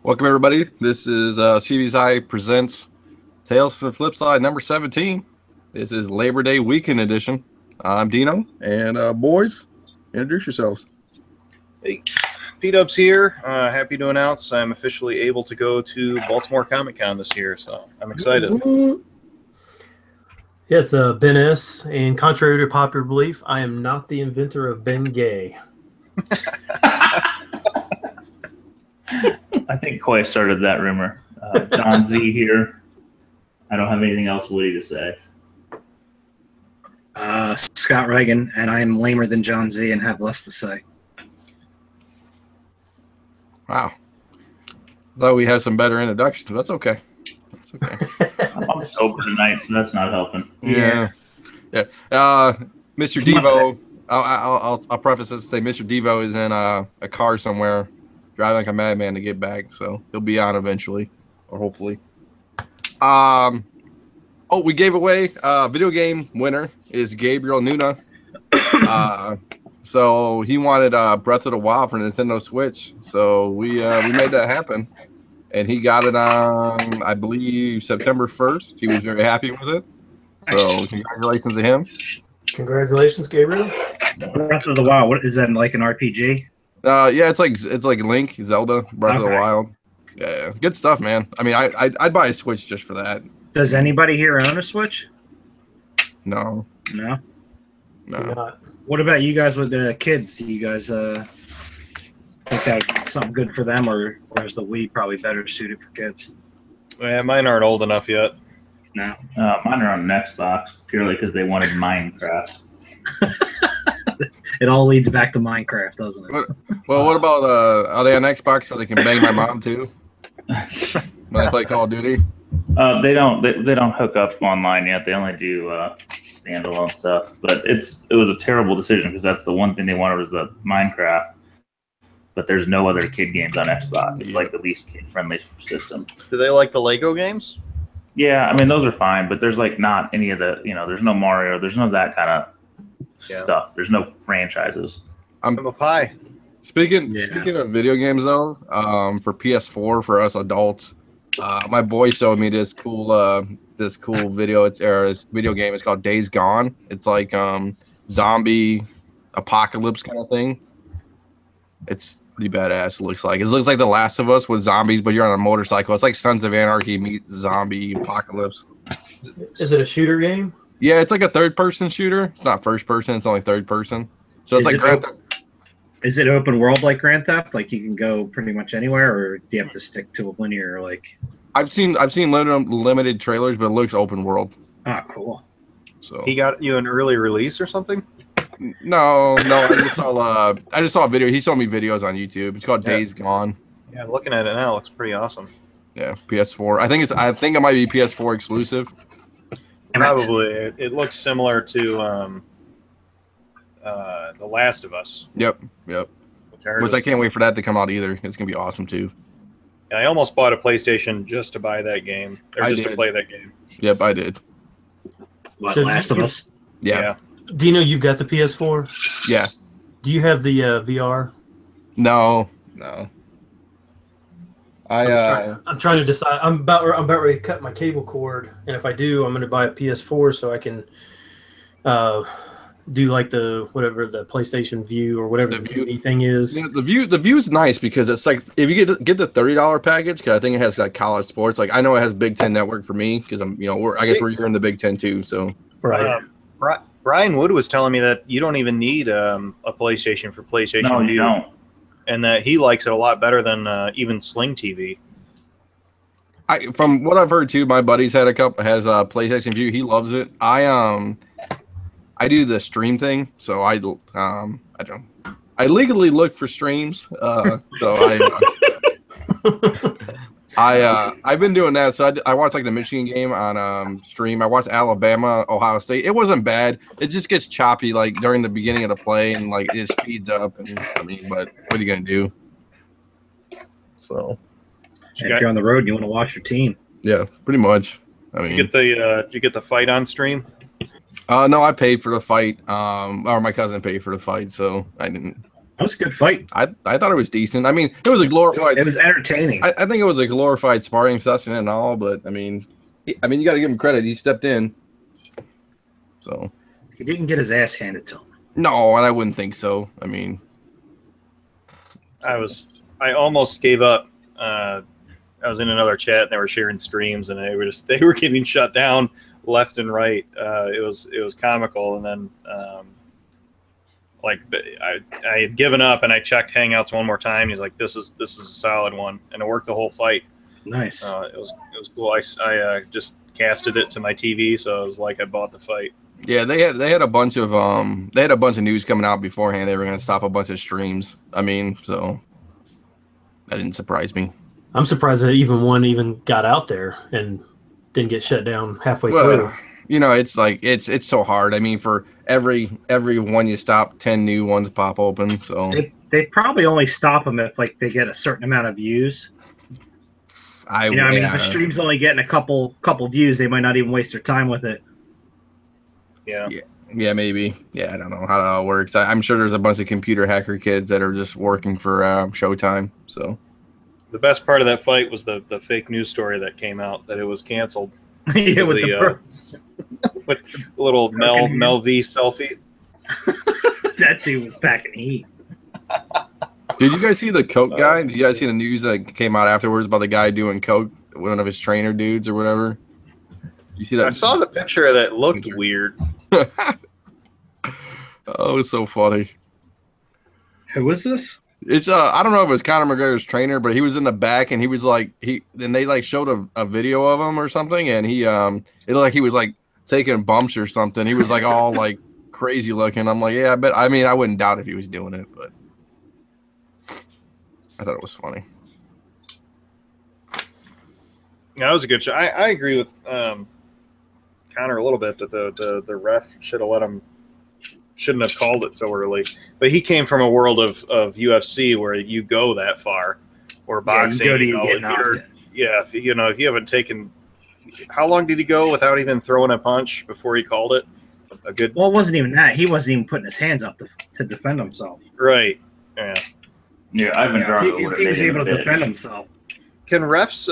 Welcome, everybody. This is CBSI presents Tales from the Flipside number 17. This is Labor Day weekend edition. I'm Dino, and boys, introduce yourselves. Hey, P-Dubs here. Happy to announce I'm officially able to go to Baltimore Comic Con this year, so I'm excited. Yeah, it's Ben S. And contrary to popular belief, I am not the inventor of Ben Gay. I think Coy started that rumor. John Z here. I don't have anything else witty to say. Scott Reagan, and I am lamer than John Z and have less to say. Wow. Thought we had some better introductions. That's okay. That's okay. I'm sober tonight, so that's not helping. Yeah. Mr. Devo, I'll preface this to say Mr. Devo is in a car somewhere, driving like a madman to get back, so he'll be on eventually, or hopefully. We gave away video game winner is Gabriel Nuna. So he wanted Breath of the Wild for Nintendo Switch, so we made that happen, and he got it on, I believe, September 1st. He was very happy with it, so congratulations to him. Congratulations, Gabriel. Breath of the Wild. What is that, like an RPG? Yeah, it's like Link, Zelda, Breath of the Wild. Yeah, good stuff, man. I mean, I'd buy a Switch just for that. Does anybody here own a Switch? No. No. No. What about you guys with the kids? Do you guys think that's something good for them, or is the Wii probably better suited for kids? Yeah, mine aren't old enough yet. No. Mine are on an Xbox purely because they wanted Minecraft. It all leads back to Minecraft, doesn't it? Well, what about are they on Xbox so they can bang my mom too when they play Call of Duty? They don't hook up online yet. They only do standalone stuff. But it was a terrible decision because that's the one thing they wanted was the Minecraft. But there's no other kid games on Xbox. It's like the least kid friendly system. Do they like the Lego games? Yeah, I mean those are fine, but there's like not any of the there's no Mario, there's no that kind of stuff. There's no franchises. I'm a pie. Speaking of video games though, for PS4 for us adults, my boy showed me this cool video. This video game. It's called Days Gone. It's like zombie apocalypse kind of thing. It's pretty badass. It looks like The Last of Us with zombies, but you're on a motorcycle. It's like Sons of Anarchy meets zombie apocalypse. Is it a shooter game? Yeah, it's like a third-person shooter. It's not first-person. It's only third-person. So it's like Grand Theft. Is it open world like Grand Theft? Like you can go pretty much anywhere, or do you have to stick to a linear? Like I've seen limited trailers, but it looks open world. Oh, cool. So he got you an early release or something? No. I just saw a video. He showed me videos on YouTube. It's called Days Gone. Yeah, looking at it now, it looks pretty awesome. Yeah, PS4. I think it might be PS4 exclusive. Probably. It looks similar to The Last of Us. Yep. Which I can't wait for that to come out either. It's gonna be awesome too. I almost bought a PlayStation just to buy that game, or to play that game. Yep, I did. What, Last of Us? Yeah. Dino, you've got the PS4? Yeah. Do you have the VR? No. I'm trying to decide. I'm about ready to cut my cable cord, and if I do, I'm going to buy a PS4 so I can do like the PlayStation View or whatever the TV thing is. Yeah, the view is nice because it's like if you get the $30 package, because I think it has like college sports. Like I know it has Big Ten Network for me because I guess we're in the Big Ten too. So right. Brian Wood was telling me that you don't even need a PlayStation for PlayStation View. You don't. And that he likes it a lot better than even Sling TV. From what I've heard too, my buddy's has a PlayStation View. He loves it. I do the stream thing, so I legally look for streams. I've been doing that. So I watched like the Michigan game on stream. I watched Alabama, Ohio State. It wasn't bad. It just gets choppy like during the beginning of the play, and like it speeds up. And but what are you gonna do? So if you're on the road, you want to watch your team. Yeah, pretty much. I mean, did you get the fight on stream? No, I paid for the fight. Or my cousin paid for the fight, so I didn't. That was a good fight. I thought it was decent. I mean, it was a glorified. It was entertaining. I think it was a glorified sparring session and all, but I mean, you got to give him credit. He stepped in. So He didn't get his ass handed to him. no, and I wouldn't think so. I mean, I almost gave up. I was in another chat and they were sharing streams and they were getting shut down left and right. It was comical. And then I had given up and I checked Hangouts one more time. He's like, this is a solid one, and it worked the whole fight. Nice. It was cool. I just casted it to my TV, so it was like I bought the fight. yeah, they had a bunch of news coming out beforehand. They were going to stop a bunch of streams. I mean, so that didn't surprise me. I'm surprised that even one got out there and didn't get shut down halfway through. You know, it's like it's so hard. I mean, for every one you stop, 10 new ones pop open. So they probably only stop them if like they get a certain amount of views. I mean, if a stream's only getting a couple views, they might not even waste their time with it. Yeah, maybe. Yeah, I don't know how that all works. I'm sure there's a bunch of computer hacker kids that are just working for Showtime. So the best part of that fight was the fake news story that came out that it was canceled. Yeah, with with little Mel V selfie. That dude was packing heat. did you guys see the coke guy? Did you guys see the news that came out afterwards about the guy doing coke, one of his trainer dudes or whatever? You see that? I saw the picture that looked weird. Oh, it was so funny. Who was this? It's I don't know if it was Conor McGregor's trainer, but he was in the back and he was like then they like showed a video of him or something, and he it looked like he was like taking bumps or something. He was like all like crazy looking. I'm like, yeah, but I mean, I wouldn't doubt if he was doing it, but I thought it was funny. Yeah, that was a good show. I agree with Connor a little bit that the ref shouldn't have called it so early. But he came from a world of UFC where you go that far, or boxing. If you haven't taken, how long did he go without even throwing a punch before he called it? A good. Well, it wasn't even that. He wasn't even putting his hands up to defend himself. Right. Yeah. Yeah, I've been drawn. He was able to defend himself. Can refs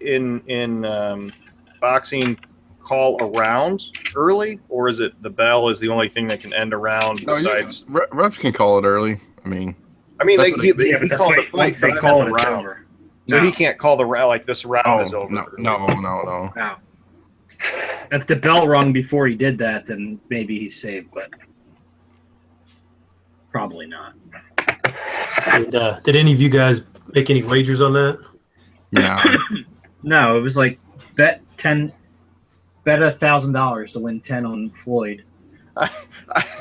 in boxing call a round early, or is it the bell is the only thing that can end a round besides? Refs can call it early. I mean, he called the fight. They call it over. So he can't call the round like this round is over. No. If the bell rung before he did that, then maybe he's saved, but probably not. Did any of you guys make any wagers on that? No. No, it was like bet $1,000 to win 10 on Floyd.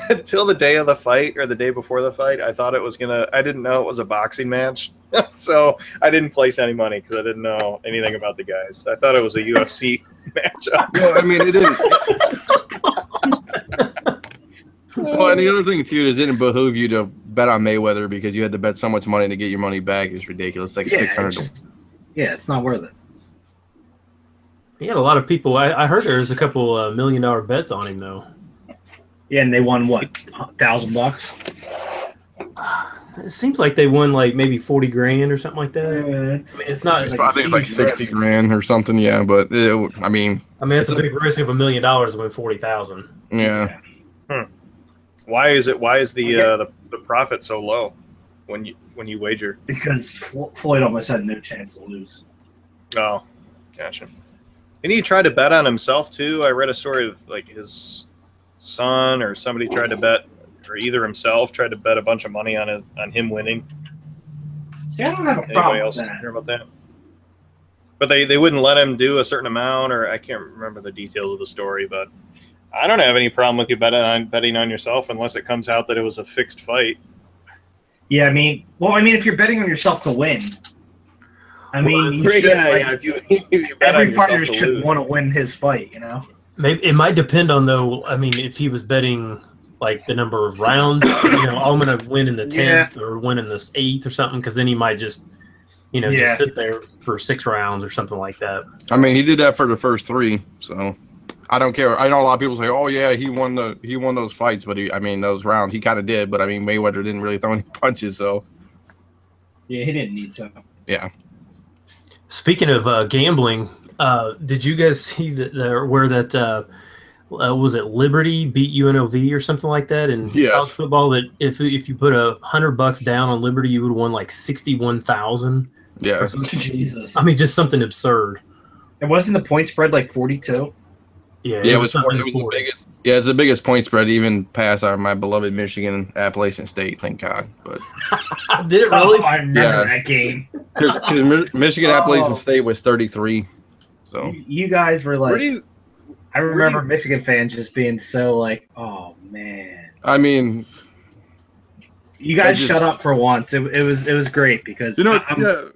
Until the day of the fight or the day before the fight, I thought it was I didn't know it was a boxing match. So I didn't place any money because I didn't know anything about the guys. I thought it was a UFC matchup. Well, I mean, it didn't. Well, and the other thing too is it didn't behoove you to bet on Mayweather because you had to bet so much money to get your money back. It's ridiculous, like $600. Yeah, it's not worth it. He had a lot of people. I heard there was a couple $1 million bets on him though. Yeah, and they won what, $1,000? It seems like they won like maybe 40 grand or something like that. Yeah, I mean, it's not. I think it's like 60 grand or something. Yeah, but I mean, it's a big risk of $1 million to win 40,000. Yeah. Why is the profit so low when you wager? Because Floyd almost had no chance to lose. Oh, gotcha. And he tried to bet on himself too. I read a story of like his son or somebody tried to bet, or either himself tried to bet a bunch of money on him winning. See, I don't have a Anybody problem else with that. hear about that? But they wouldn't let him do a certain amount, or I can't remember the details of the story. But I don't have any problem with you betting on yourself unless it comes out that it was a fixed fight. Yeah, I mean, if you're betting on yourself to win, you should. If you bet on every yourself fighter to should lose. want to win his fight, you know. Maybe it might depend on though. I mean, if he was betting like the number of rounds, I'm going to win in the 10th or win in the 8th or something, because then he might just, just sit there for 6 rounds or something like that. I mean, he did that for the first 3, so I don't care. I know a lot of people say, "Oh yeah, he won those fights," but those rounds, he kind of did. But I mean, Mayweather didn't really throw any punches, so Yeah, he didn't need to. yeah. Speaking of gambling, did you guys see where that was it Liberty beat UNLV or something like that in college football? That if you put $100 down on Liberty, you would have won like 61,000. Yeah, Jesus. I mean, just something absurd. And wasn't the point spread like 42? Yeah, it was the biggest. Yeah, it's the biggest point spread, even past my beloved Michigan Appalachian State. Thank God. But did it really? Oh, I remember that game. Because Michigan Appalachian State was 33. So you guys were like, I remember Michigan fans just being so like, oh man. I mean, you guys shut up for once. It was great because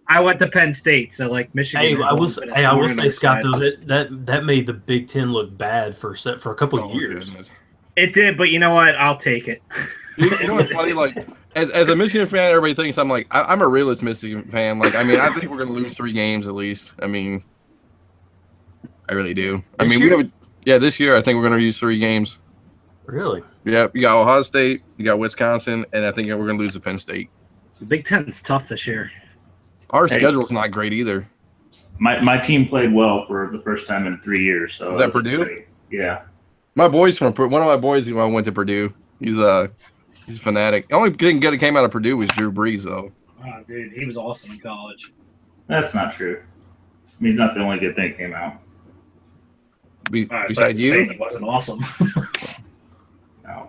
I went to Penn State, so like Michigan. I will say, Scott, though that made the Big Ten look bad for a couple of years. Goodness. It did, but you know what? I'll take it. You know what's funny? Like as a Michigan fan, everybody thinks I'm like I'm a realist Michigan fan. Like I mean, I think we're gonna lose 3 games at least. I mean, I really do. This year I think we're gonna lose 3 games. Really? Yeah, you got Ohio State, you got Wisconsin, and I think we're going to lose to Penn State. The Big Ten's tough this year. Our schedule's not great either. My team played well for the first time in 3 years. So is that Purdue? Great. Yeah. My boy's one of my boys went to Purdue. He's a fanatic. The only thing that came out of Purdue was Drew Brees, though. Oh, dude, he was awesome in college. That's not true. I mean, he's not the only good thing that came out. Besides you, he wasn't awesome.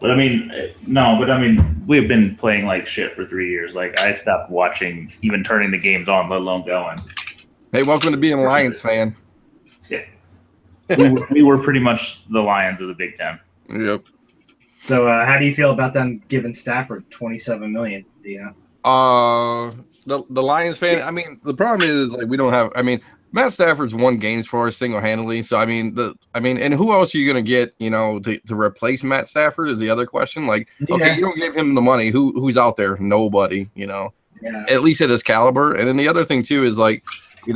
But I mean, we've been playing like shit for 3 years. Like I stopped watching, even turning the games on, let alone going. Hey, welcome to being a Lions fan. Yeah, we were pretty much the Lions of the Big Ten. Yep. So, how do you feel about them giving Stafford $27 million? Yeah. The Lions fan. I mean, the problem is like we don't have. I mean, Matt Stafford's won games for us single-handedly. So I mean, and who else are you gonna get? To replace Matt Stafford is the other question. Like, okay, you don't give him the money. Who's out there? Nobody. Yeah. At least at his caliber. And then the other thing too is like, we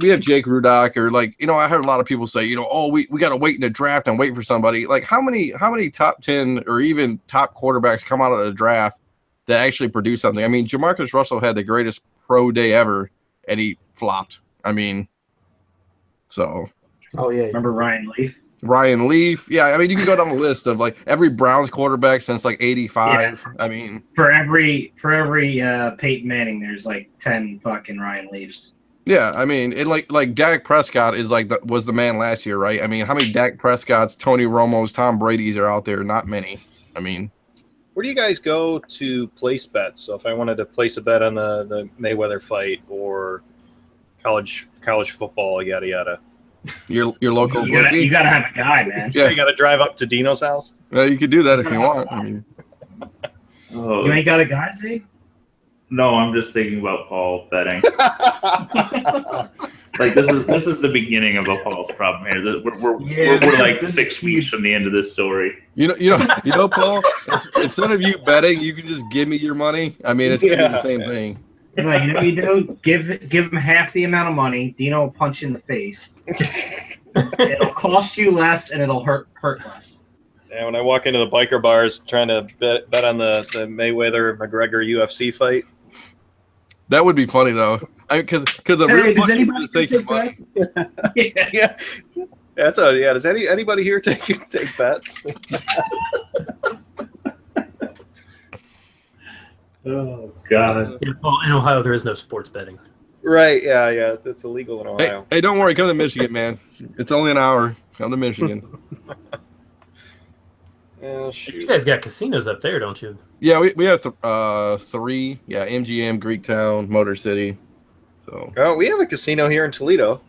have Jake Rudock or like, I heard a lot of people say, we got to wait in the draft and wait for somebody. Like, how many top 10 or even top quarterbacks come out of the draft that actually produce something? I mean, Jamarcus Russell had the greatest pro day ever, and he flopped. I mean, so. Oh, yeah. Remember Ryan Leaf? Ryan Leaf. Yeah, I mean, you can go down the list of, like, every Browns quarterback since, like, 85. Yeah. I mean. For every Peyton Manning, there's, like, 10 fucking Ryan Leafs. Yeah, I mean, it like Dak Prescott is was the man last year, right? I mean, how many Dak Prescotts, Tony Romos, Tom Brady's are out there? Not many. I mean. Where do you guys go to place bets? So if I wanted to place a bet on the Mayweather fight or college football, yada yada. Your local you gotta have a guy, man. Yeah, you gotta drive up to Dino's house. Well, you could do that if you want. I mean, you ain't got a guy, Z? No, I'm just thinking about Paul betting. Like this is the beginning of a Paul's problem here. We're like 6 weeks from the end of this story. You know, Paul. Instead of you betting, you can just give me your money. I mean, it's gonna be the same thing. Right, you know what you do? Give him half the amount of money. Dino will punch you in the face. It'll cost you less, and it'll hurt less. Yeah, when I walk into the biker bars trying to bet on the Mayweather McGregor UFC fight. That would be funny though, because the real does anybody is taking money. Yeah. Does anybody here take bets? Oh God! In Ohio, there is no sports betting. Right? Yeah. It's illegal in Ohio. Hey, don't worry. Come to Michigan, man. It's only an hour. Come to Michigan. Oh, shoot. You guys got casinos up there, don't you? Yeah, we have 3. Yeah, MGM, Greektown, Motor City. So. Oh, we have a casino here in Toledo.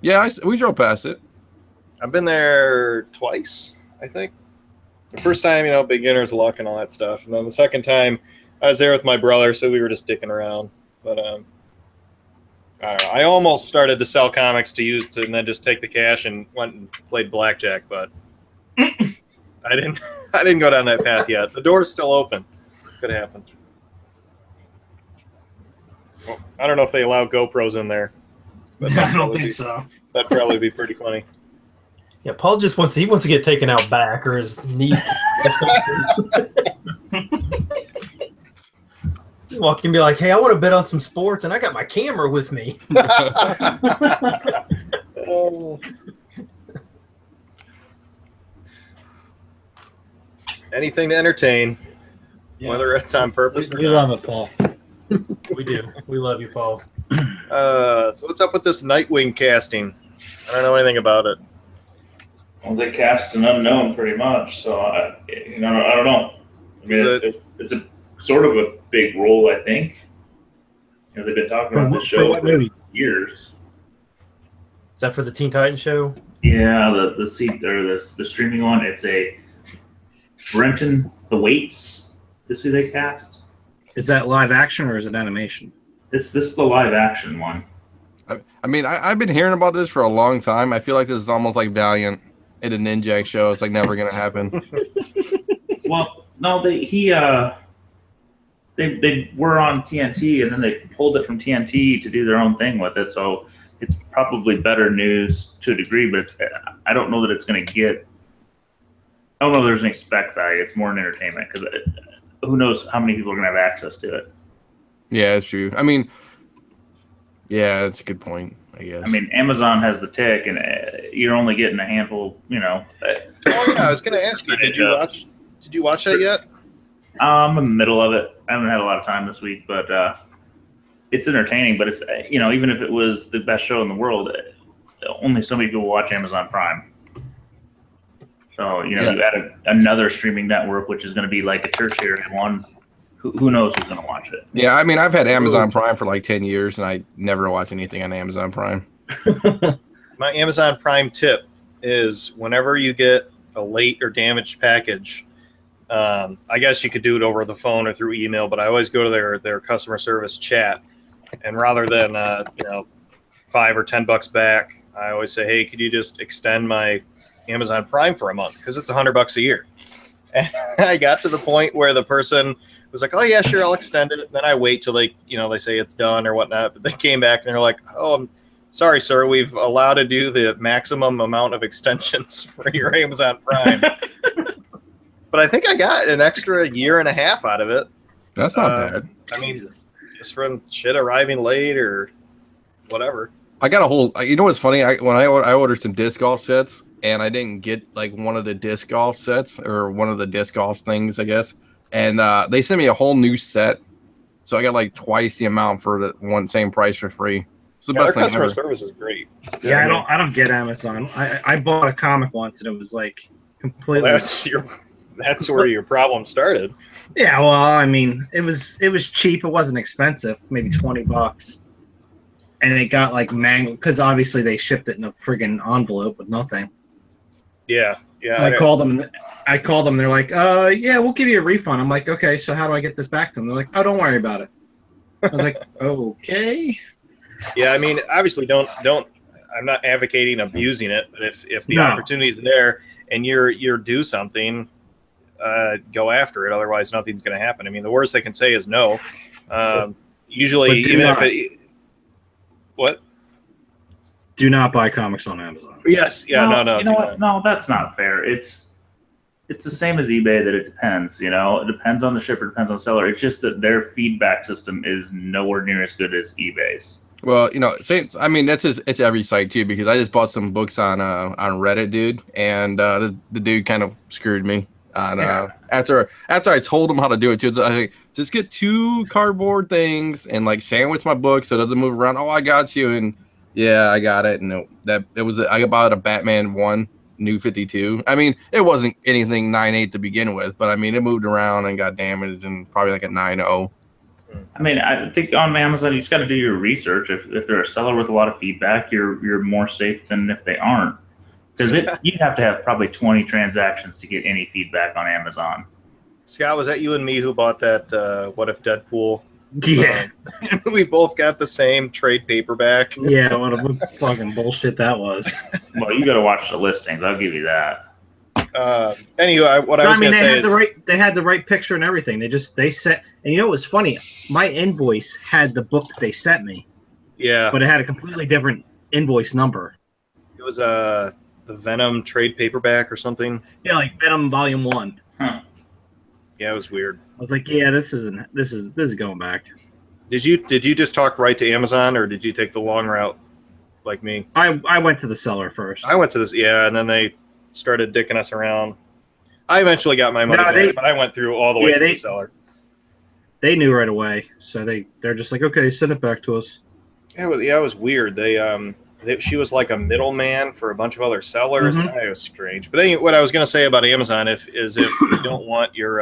Yeah, we drove past it. I've been there twice, I think. The first time, beginner's luck and all that stuff, and then the second time, I was there with my brother, so we were just dicking around. But I don't know. I almost started to sell comics to use and then just take the cash and went and played blackjack, but I didn't go down that path yet. The door's still open. Could happen. Well, I don't know if they allow GoPros in there. But I don't think so. That'd probably be pretty funny. Yeah, Paul just wants to get taken out back or his knees. Walk in and be like, hey, I want to bet on some sports, and I got my camera with me. Oh. Anything to entertain, whether it's on purpose or not. We love it, Paul. We do. We love you, Paul. So what's up with this Nightwing casting? I don't know anything about it. Well, they cast an unknown pretty much, so I don't know. I mean, it's a sort of a big role, I think. They've been talking about this show for years. Is that for the Teen Titans show? Yeah, the streaming one. It's a Brenton Thwaites is who they cast. Is that live action or is it animation? This is the live action one. I mean, I've been hearing about this for a long time. I feel like this is almost like Valiant in a Ninjak show. It's like never gonna happen. Well, no, they were on TNT and then they pulled it from TNT to do their own thing with it. So it's probably better news to a degree, but I don't know that it's going to get. I don't know if there's any spec value. It's more an entertainment because who knows how many people are going to have access to it. Yeah, it's true. I mean, yeah, that's a good point, I guess. I mean, Amazon has the tick, and you're only getting a handful. Oh yeah, I was going to ask you. Did you watch that yet? I'm in the middle of it. I haven't had a lot of time this week, but it's entertaining. But it's even if it was the best show in the world, only so many people watch Amazon Prime. So you add another streaming network, which is going to be like a tertiary one. Who knows who's going to watch it? Yeah, I mean, I've had Amazon Prime for like 10 years, and I never watch anything on Amazon Prime. My Amazon Prime tip is whenever you get a late or damaged package, I guess you could do it over the phone or through email, but I always go to their customer service chat, and rather than $5 or $10 back, I always say, hey, could you just extend my Amazon Prime for a month because it's $100 a year. And I got to the point where the person was like, oh yeah, sure, I'll extend it. And then I wait till they say it's done or whatnot. But they came back and they're like, oh, I'm sorry, sir, we've allowed to do the maximum amount of extensions for your Amazon Prime. But I think I got an extra year and a half out of it. That's not bad. I mean, just from shit arriving late or whatever. I got a whole. You know what's funny? I ordered some disc golf sets, and I didn't get like one of the disc golf sets or one of the disc golf things, I guess. And they sent me a whole new set, so I got like twice the amount for the same price for free. It's the best thing customer ever. Service is great. Yeah, I don't get Amazon. I bought a comic once, and it was like completely. Well, that's where your problem started. Yeah, well, I mean, it was cheap. It wasn't expensive, maybe $20. And it got like mangled because obviously they shipped it in a friggin' envelope with nothing. Yeah. So I called them. And they're like, yeah, we'll give you a refund. I'm like, okay, so how do I get this back to them? They're like, oh, don't worry about it. I was like, okay. Yeah, I mean, obviously, don't. I'm not advocating abusing it, but if the opportunity is there and you're due something, go after it. Otherwise, nothing's going to happen. I mean, the worst they can say is no. Usually, even if it. What? Do not buy comics on Amazon. Yes. Yeah. No. You know what? No, that's not fair. It's the same as eBay that it depends. It depends on the shipper, depends on the seller. It's just that their feedback system is nowhere near as good as eBay's. Well, same. I mean, it's every site too because I just bought some books on Reddit, dude, and the dude kind of screwed me. After I told him how to do it too, I was like, just get 2 cardboard things and like sandwich my book so it doesn't move around. Oh, I got you, and yeah, I got it. And I bought a Batman 1 New 52. I mean, it wasn't anything 9.8 to begin with, but I mean, it moved around and got damaged and probably like a 9.0. I mean, I think on Amazon you just got to do your research. If they're a seller with a lot of feedback, you're more safe than if they aren't. Because you'd have to have probably 20 transactions to get any feedback on Amazon. Scott, was that you and me who bought that What If Deadpool? Yeah. We both got the same trade paperback. Yeah, what a fucking bullshit that was. Well, you got to watch the listings. I'll give you that. Anyway, I was going to say is... they had the right picture and everything. They sent... And you know what was funny? My invoice had the book that they sent me. Yeah. But it had a completely different invoice number. It was a... Venom trade paperback or something. Yeah, like Venom Volume 1. Huh. Yeah, it was weird. I was like, yeah, this is going back. Did you just talk right to Amazon, or did you take the long route like me? I went to the seller first. I went to this, yeah, and then they started dicking us around. I eventually got my money back, but I went through all the way to the seller. They knew right away, so they're just like, okay, send it back to us. It was weird. She was like a middleman for a bunch of other sellers. Mm-hmm. It was strange. But anyway, what I was going to say about Amazon if you don't want your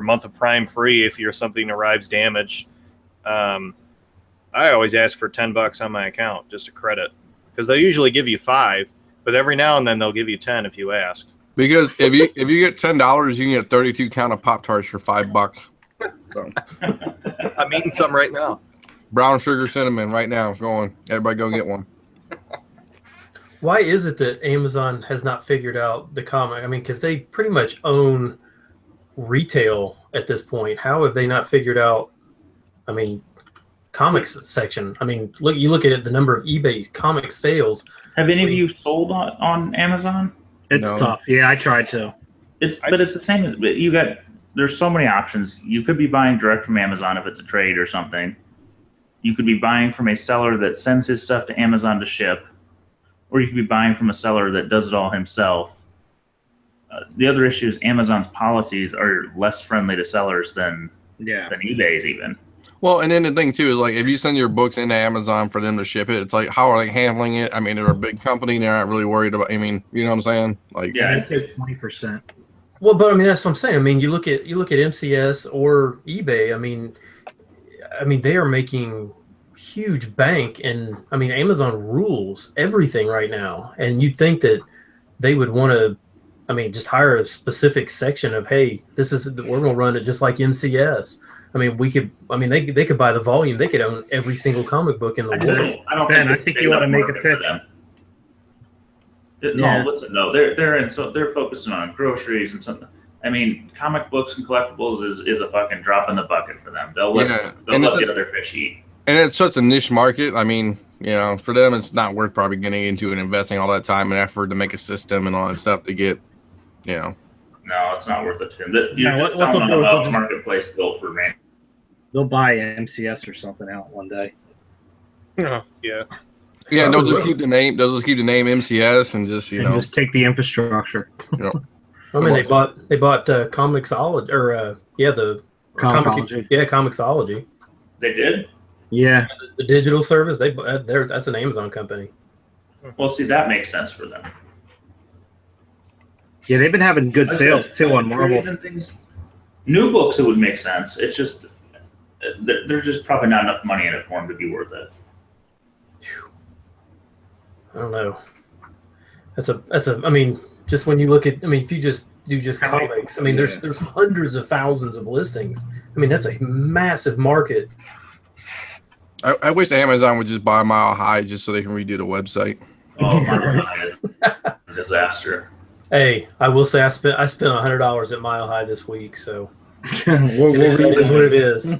month of Prime free if something arrives damaged, I always ask for $10 on my account just a credit, because they usually give you 5, but every now and then they'll give you 10 if you ask. Because if you get $10, you can get 32 count of Pop-Tarts for $5. So. I'm eating some right now. Brown sugar cinnamon right now. Going. Everybody go get one. Why is it that Amazon has not figured out the comic? I mean, because they pretty much own retail at this point. How have they not figured out, I mean, comics section? I mean, you look at it, the number of eBay comic sales. Have any of you sold on Amazon? It's tough. Yeah, I tried to. But it's the same. There's so many options. You could be buying direct from Amazon if it's a trade or something. You could be buying from a seller that sends his stuff to Amazon to ship, or you could be buying from a seller that does it all himself. The other issue is Amazon's policies are less friendly to sellers than eBay's even. Well, and then the thing too is, like, if you send your books into Amazon for them to ship it, it's like, how are they handling it? I mean, they're a big company; they're not really worried about. I mean, you know what I'm saying? Like, yeah, I'd take 20%. Well, but I mean, that's what I'm saying. I mean, you look at MCS or eBay. I mean, they are making huge bank, and I mean, Amazon rules everything right now. And you'd think that they would want to, I mean, just hire a specific section of, hey, we're going to run it just like MCS. I mean, they could buy the volume. They could own every single comic book in the world. I think you want to make a pitch. No, listen, no, they're focusing on groceries and something. I mean, comic books and collectibles is a fucking drop in the bucket for them. They'll let the other fish eat. And it's such a niche market. I mean, for them, it's not worth probably getting into and investing all that time and effort to make a system and all that stuff to get, No, it's not worth it to them. You're just selling on a marketplace built for me. They'll buy MCS or something out one day. Yeah. Yeah, they'll just keep the name. They'll just keep the name MCS and just just take the infrastructure. I mean, they bought Comixology the Comixology. They did. Yeah, the digital service. That's an Amazon company. Well, see, that makes sense for them. Yeah, they've been having good sales too on Marvel. New books, it would make sense. It's just there's just probably not enough money in it for them to be worth it. I don't know. I mean, just when you look at, if you just do comics, I mean, there's hundreds of thousands of listings. I mean, that's a massive market. I wish Amazon would just buy Mile High just so they can redo the website. Oh, Mile High is a disaster. Hey, I will say I spent $100 at Mile High this week, so it is what it is.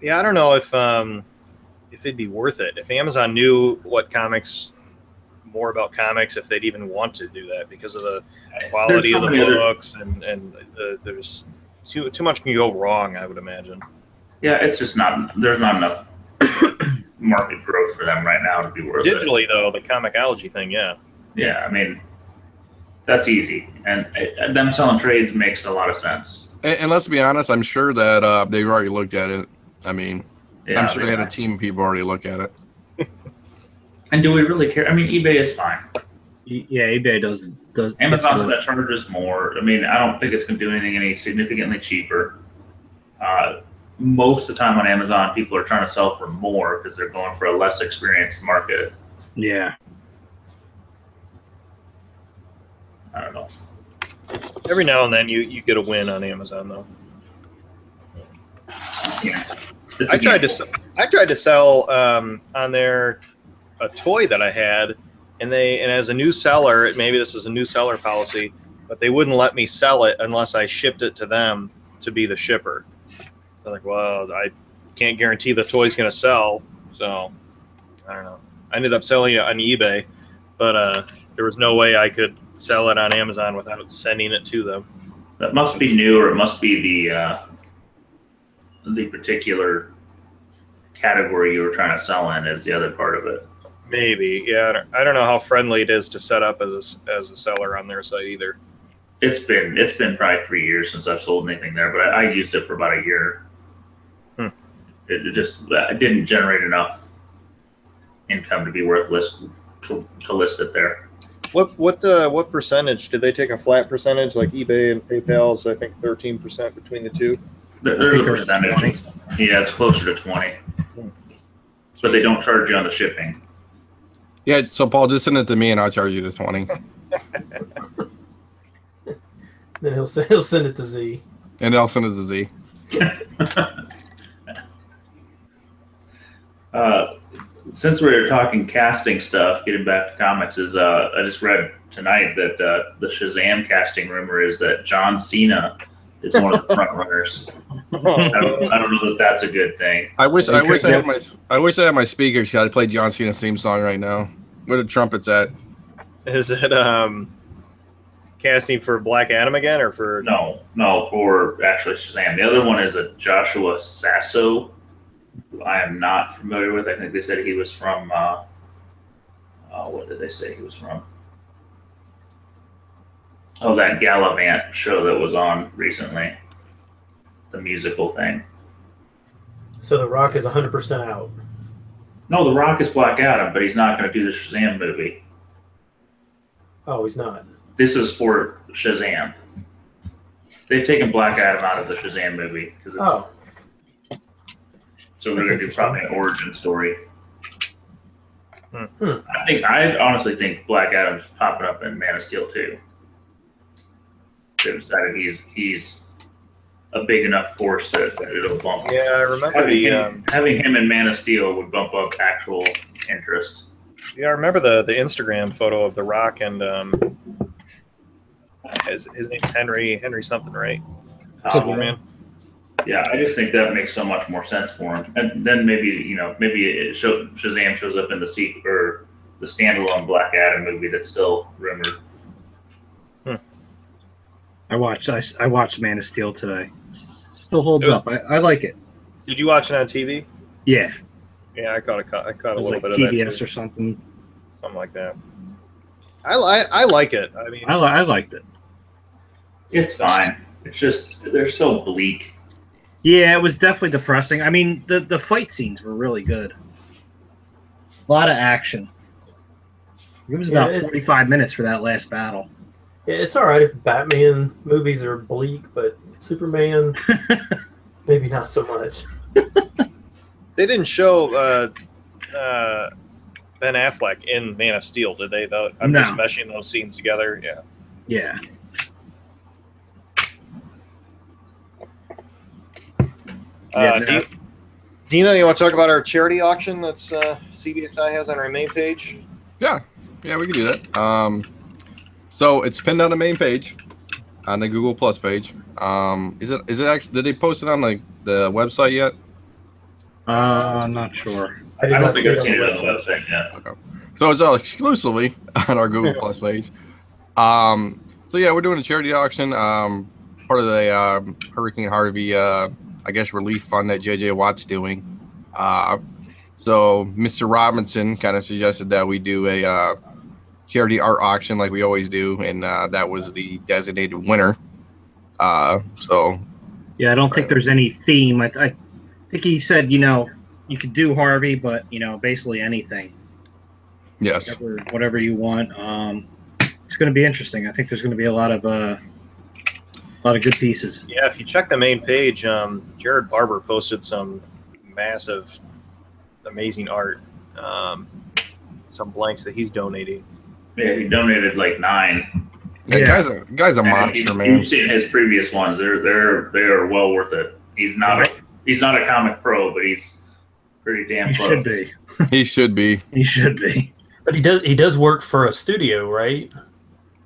Yeah, I don't know if it'd be worth it if Amazon knew more about comics, if they'd even want to do that because of the quality of the books and there's too much can go wrong, I would imagine. Yeah, it's just there's not enough market growth for them right now to be worth it. Digitally, though, the Comixology thing, yeah. Yeah, I mean, that's easy. And them selling trades makes a lot of sense. And let's be honest, I'm sure that they've already looked at it. I mean, I'm sure they had a team of people already look at it. And do we really care? I mean, eBay is fine. Yeah, eBay does. Amazon's going to charge us more. I mean, I don't think it's going to do anything any significantly cheaper. Most of the time on Amazon, people are trying to sell for more because they're going for a less experienced market. Yeah. I don't know. Every now and then you get a win on Amazon, though. Yeah. I tried to sell on there a toy that I had, and as a new seller, maybe this is a new seller policy, but they wouldn't let me sell it unless I shipped it to them to be the shipper. So like, well, I can't guarantee the toy's going to sell, so I don't know. I ended up selling it on eBay, but there was no way I could sell it on Amazon without sending it to them. That must be new, or it must be the particular category you were trying to sell in is the other part of it. Maybe, yeah. I don't know how friendly it is to set up as a seller on their site either. It's been probably 3 years since I've sold anything there, but I used it for about a year. It just didn't generate enough income to be worth to list it there. What percentage? Did they take a flat percentage like eBay and PayPal's? I think 13% between the two. There's a percentage. Yeah, it's closer to 20. But they don't charge you on the shipping. Yeah, so Paul, just send it to me and I'll charge you the 20. Then he'll send it to Z. And I'll send it to Z. Since we're talking casting stuff, getting back to comics, I just read tonight that the Shazam casting rumor is that John Cena is one of the front runners. I don't know that that's a good thing. I wish I had my speakers. I'd play John Cena's theme song right now. Where the trumpets at? Is it casting for Black Adam again, or for no for actually Shazam? The other one is a Joshua Sasso, who I am not familiar with. I think they said he was from what did they say he was from? Oh, that Gallivant show that was on recently, the musical thing. So The Rock is 100% out. No, The Rock is Black Adam, but he's not going to do the Shazam movie. Oh, he's not. This is for Shazam. They've taken Black Adam out of the Shazam movie because it's so we're going to do probably an origin story. I honestly think Black Adam's popping up in Man of Steel too. They've decided he's a big enough force that it'll bump. Yeah, I remember having him in Man of Steel would bump up actual interest. Yeah, I remember the Instagram photo of The Rock and his name's Henry something, right? Superman. Yeah, I just think that makes so much more sense for him. And then maybe Shazam shows up in the sequel or the standalone Black Adam movie that's still rumored. I watched Man of Steel today. Still holds up. I like it. Did you watch it on TV? Yeah. Yeah, I caught a little like bit TBS of that. TBS or something. Something like that. I like it. I mean, I liked it. It's fine. It's just they're so bleak. Yeah, it was definitely depressing. I mean, the fight scenes were really good. A lot of action. It was about 45 minutes for that last battle. Yeah, it's all right if Batman movies are bleak, but Superman, maybe not so much. They didn't show Ben Affleck in Man of Steel, did they? Though I'm just meshing those scenes together. Yeah. Yeah. Dina, you want to talk about our charity auction that's CBSI has on our main page? Yeah, we can do that. So it's pinned on the main page, on the Google Plus page. Is it actually? Did they post it on the website yet? I'm not sure. I don't think I've seen it on the website yet. Okay. So it's exclusively on our Google Plus page. So yeah, we're doing a charity auction. Part of the Hurricane Harvey, I guess, relief fund that JJ Watt's doing. So Mr. Robinson kind of suggested that we do a charity art auction like we always do, and that was the designated winner. So yeah, I don't think there's any theme. I think he said, you could do Harvey, but basically anything. Yes. Whatever you want. It's going to be interesting. I think there's going to be a lot of good pieces. Yeah, if you check the main page, Jared Barber posted some massive, amazing art. Some blanks that he's donating. Yeah, he donated like 9. Yeah, guy's a monster, man. You've seen his previous ones; they are well worth it. He's not a comic pro, but he's pretty damn close. Should be. He should be. He should be. But he does work for a studio, right?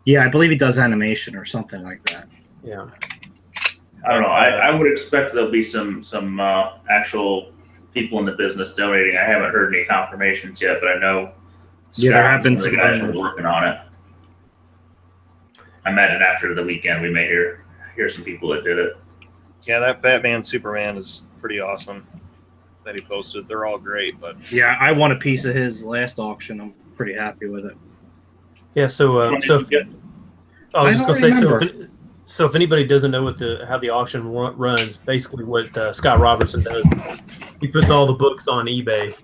Yeah, I believe he does animation or something like that. Yeah. I don't know. I would expect there'll be some actual people in the business donating. I haven't heard any confirmations yet, but I know Yeah, there have been some guys were working on it. I imagine after the weekend we may hear some people that did it. Yeah, that Batman Superman is pretty awesome that he posted. They're all great, but yeah, I won a piece of his last auction. I'm pretty happy with it. Yeah, so I was just gonna say, so if anybody doesn't know how the auction runs, basically what Scott Robertson does, he puts all the books on eBay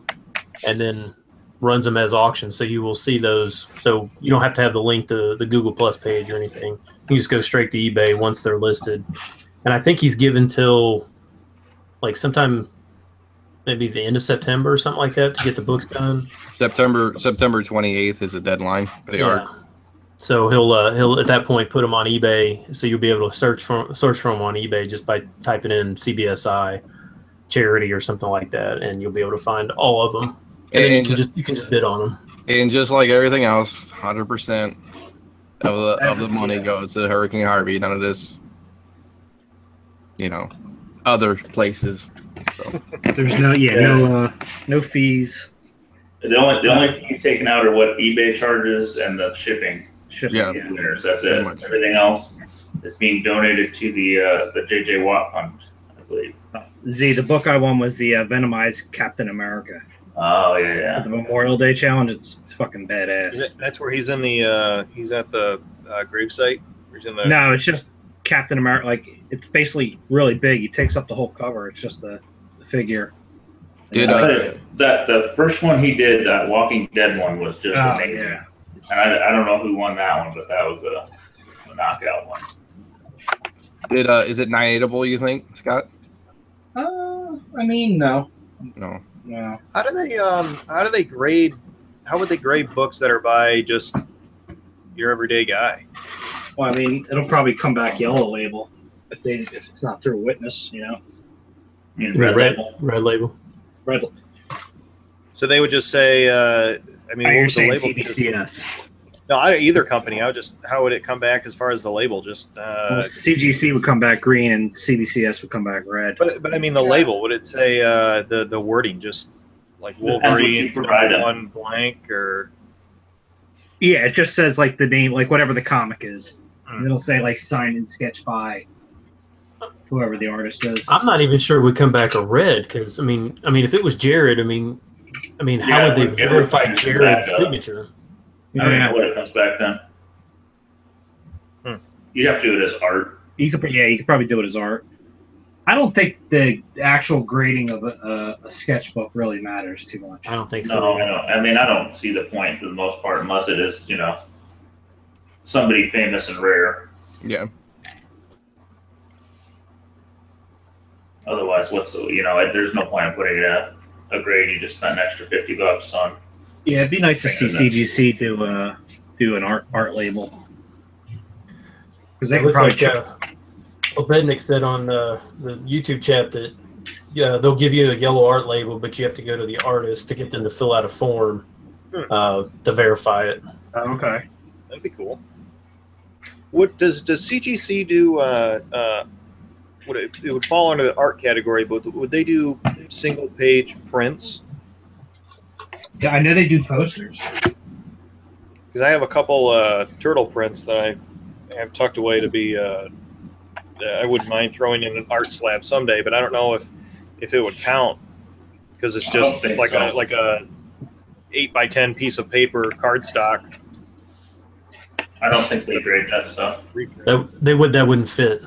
and then runs them as auctions. So you will see those. So you don't have to have the link to the Google Plus page or anything. You just go straight to eBay once they're listed. And I think he's given till like sometime maybe the end of September or something like that to get the books done. September 28th is the deadline for the art. So he'll at that point put them on eBay, so you'll be able to search for them on eBay just by typing in CBSI charity or something like that, and you'll be able to find all of them. And then you can just bid on them. And just like everything else, 100% of the money goes to Hurricane Harvey. None of this, other places. So there's no fees. The only fees taken out are what eBay charges and the shipping. Yeah, winners. That's it. Everything else is being donated to the J.J. Watt Fund, I believe. Z, the book I won was the Venomized Captain America. Oh yeah. The Memorial Day challenge. It's fucking badass. That's where he's in the he's at the gravesite. No, it's just Captain America. Like it's basically really big. He takes up the whole cover. It's just the figure. That the first one he did, that Walking Dead one, was just amazing. Yeah. And I don't know who won that one, but that was a knockout one. Is it 9-able, you think, Scott? I mean, no. No. How do they grade? How would they grade books that are by just your everyday guy? Well, I mean, it'll probably come back yellow label if it's not through a witness, Red label. Red label. Red. So they would just say, what would the label CBCS. No, either company. How would it come back as far as the label? Just CGC would come back green and CBCS would come back red. But I mean, the label, would it say the wording just like Wolverine one blank or? Yeah, it just says like the name, like whatever the comic is. It'll say like signed and sketched by whoever the artist is. I'm not even sure it would come back a red because I mean, if it was Jared, I mean, how would they verify Jared's signature? I don't know what it comes back then. You'd have to do it as art. You could probably do it as art. I don't think the actual grading of a sketchbook really matters too much. I don't think so. No, I mean, I don't see the point for the most part, unless it is, somebody famous and rare. Yeah. Otherwise, there's no point in putting a grade you just spent an extra $50 on. Yeah, it'd be nice to see CGC do an art label. Because they could probably. Bednick said on the YouTube chat that they'll give you a yellow art label, but you have to go to the artist to get them to fill out a form to verify it. Oh, okay, that'd be cool. What does CGC do? It would fall under the art category, but would they do single page prints? Yeah, I know they do posters. Because I have a couple turtle prints that I have tucked away to be. I wouldn't mind throwing in an art slab someday, but I don't know if it would count because it's just like a 8x10 piece of paper cardstock. I don't think they grade that stuff. That wouldn't fit.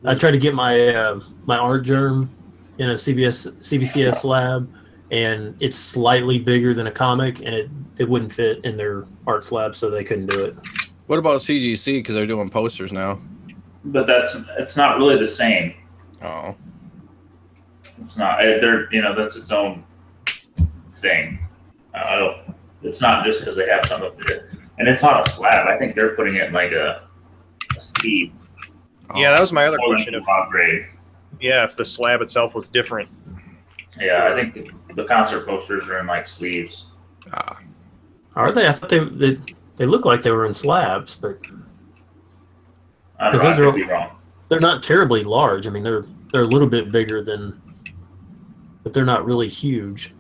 I tried to get my my art germ in a CBCS slab, and it's slightly bigger than a comic, and it wouldn't fit in their art slab, so they couldn't do it. What about CGC? Because they're doing posters now. But it's not really the same. Oh. It's not. That's its own thing. It's not just because they have some of it, and it's not a slab. I think they're putting it in like a sleeve. Yeah, that was my other question. If the slab itself was different. Yeah, I think the concert posters are in like sleeves. Are they? I thought they look like they were in slabs, but because those are wrong. They're not terribly large. I mean, they're a little bit bigger than, but they're not really huge.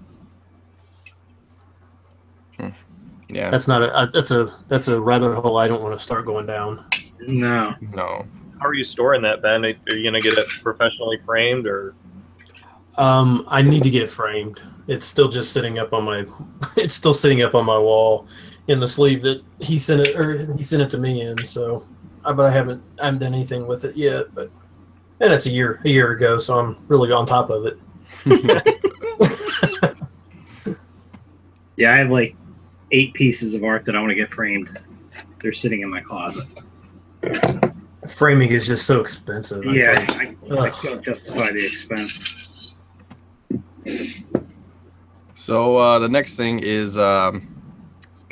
Yeah, Yeah. That's not that's a rabbit hole I don't want to start going down. No. How are you storing that, Ben? Are you gonna get it professionally framed, or? I need to get it framed. It's still just sitting up on my. It's still sitting up on my wall, in the sleeve that he sent it to me in. So, but I haven't done anything with it yet. But and it's a year ago, so I'm really on top of it. Yeah, I have like 8 pieces of art that I want to get framed. They're sitting in my closet. Framing is just so expensive. Yeah, I can't justify the expense. So the next thing is kind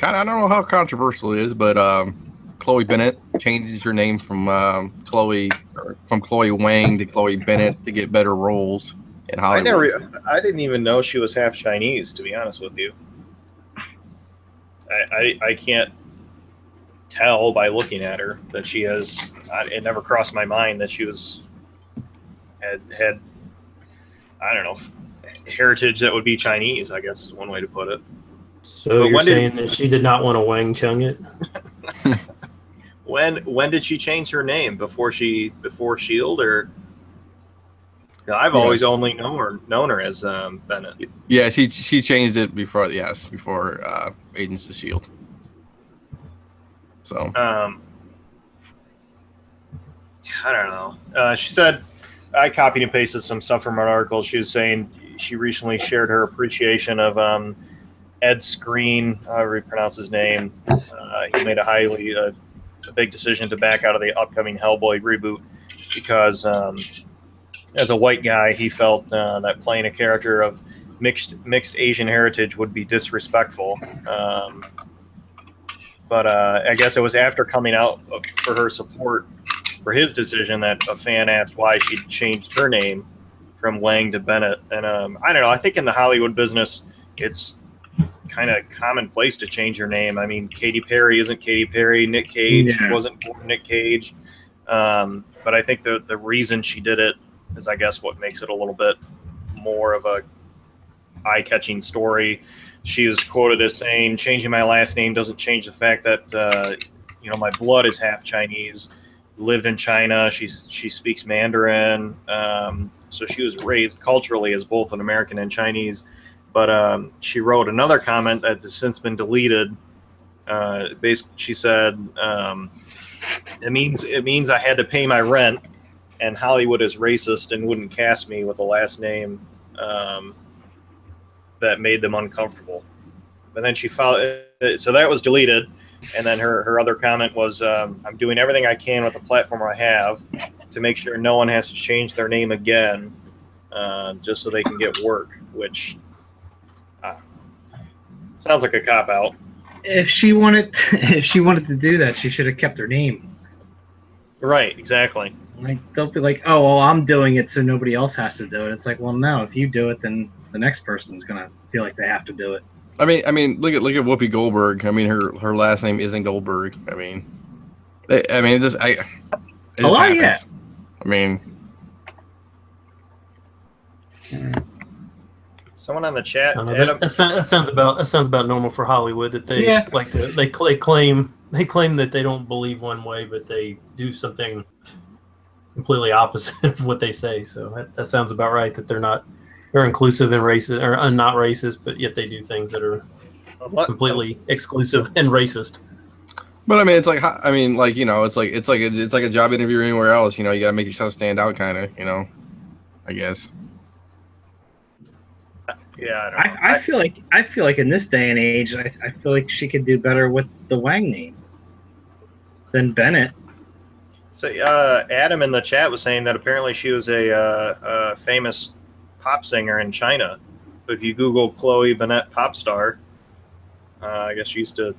of, I don't know how controversial it is, but Chloe Bennett changes her name from Chloe Wang to Chloe Bennett to get better roles in Hollywood. I didn't even know she was half Chinese, to be honest with you. I can't tell by looking at her that she has. It never crossed my mind that she had I don't know, heritage that would be Chinese, I guess is one way to put it. So but you're saying that she did not want to Wang Chung it? When did she change her name? Before Shield, or? I've always only known her as Bennett. Yeah, she changed it before Agents of Shield. So I don't know. She said, I copied and pasted some stuff from an article. She was saying she recently shared her appreciation of Ed Skrein, however you pronounce his name. He made a big decision to back out of the upcoming Hellboy reboot because as a white guy, he felt that playing a character of mixed Asian heritage would be disrespectful. But I guess it was after coming out for her support for his decision that a fan asked why she changed her name from Wang to Bennett. And I don't know. I think in the Hollywood business, it's kind of commonplace to change your name. I mean, Katy Perry isn't Katy Perry. Nick Cage wasn't born Nick Cage. But I think the reason she did it is, I guess, what makes it a little bit more of a eye-catching story. She was quoted as saying, "Changing my last name doesn't change the fact that my blood is half Chinese. Lived in China. She speaks Mandarin. So she was raised culturally as both an American and Chinese." But she wrote another comment that has since been deleted. Basically, she said, "It means I had to pay my rent, and Hollywood is racist and wouldn't cast me with a last name that made them uncomfortable." And then she followed, so that was deleted. And then her other comment was, "I'm doing everything I can with the platform I have to make sure no one has to change their name again, just so they can get work," which sounds like a cop out. If she wanted to do that, she should have kept her name. Right, exactly. Like, don't be like, "Oh, well, I'm doing it, so nobody else has to do it." It's like, well, no. If you do it, then the next person's gonna feel like they have to do it. I mean, look at Whoopi Goldberg. I mean, her last name isn't Goldberg. I mean, it just happens. Yeah. I mean, someone on the chat. That sounds about normal for Hollywood. That they like to they claim that they don't believe one way, but they do something completely opposite of what they say. So that sounds about right. That they're inclusive and racist, or not racist, but yet they do things that are completely exclusive and racist. But I mean, it's like it's like a job interview anywhere else. You gotta make yourself stand out, kind of. I guess. Yeah, I don't know. I feel like in this day and age, I feel like she could do better with the Wang name than Bennett. So Adam in the chat was saying that apparently she was a famous pop singer in China. If you Google Chloe Bennett pop star, I guess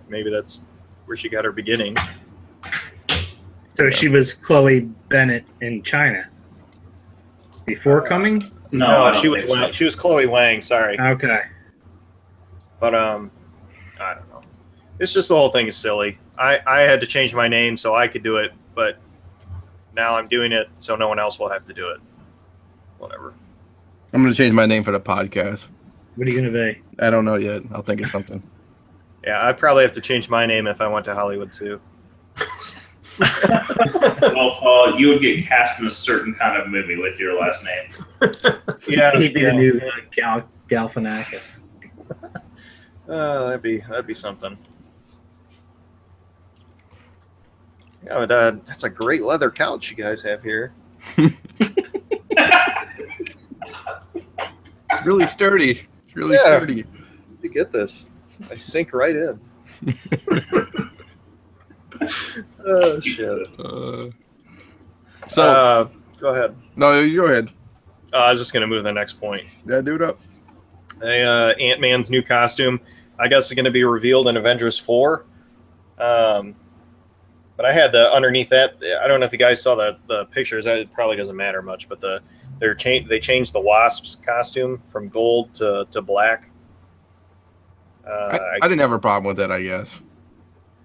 maybe that's where she got her beginning. So she was Chloe Bennett in China before coming? No, she was Chloe Wang. Sorry. Okay. But I don't know. It's just the whole thing is silly. I had to change my name so I could do it, but now I'm doing it so no one else will have to do it. Whatever. I'm gonna change my name for the podcast. What are you gonna be? I don't know yet. I'll think of something. Yeah, I'd probably have to change my name if I went to Hollywood too. Well, you would get cast in a certain kind of movie with your last name. Yeah, He'd be the new Galifianakis. that'd be something. Yeah, but, that's a great leather couch you guys have here. It's really sturdy. It's really sturdy. You get this. I sink right in. Oh shit. Go ahead. No, you go ahead. I was just gonna move to the next point. Yeah, do it up. Ant-Man's new costume, I guess, is going to be revealed in Avengers 4. But I had underneath that. I don't know if you guys saw the pictures. It probably doesn't matter much, but they changed the Wasp's costume from gold to black. I didn't have a problem with it, I guess.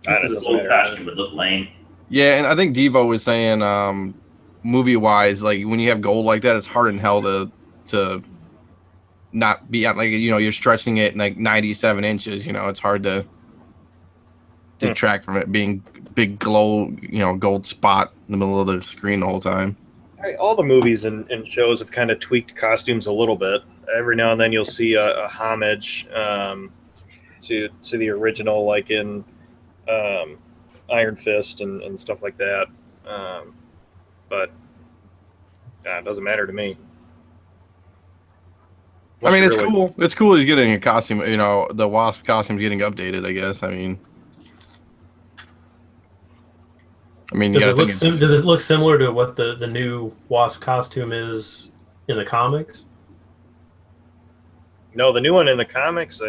The old costume would look lame. Yeah, and I think Devo was saying, movie-wise, like when you have gold like that, it's hard in hell to not be like, you know, you're stretching it like 97 inches. You know, it's hard to detract from it being big glow, you know, gold spot in the middle of the screen the whole time. All the movies and shows have kind of tweaked costumes a little bit. Every now and then you'll see a homage to the original, like in Iron Fist and stuff like that. But it doesn't matter to me. I mean, it's cool. It's cool he's getting a costume. You know, the Wasp costume's getting updated, I guess. I mean, does it look similar to what the new Wasp costume is in the comics? No, the new one in the comics,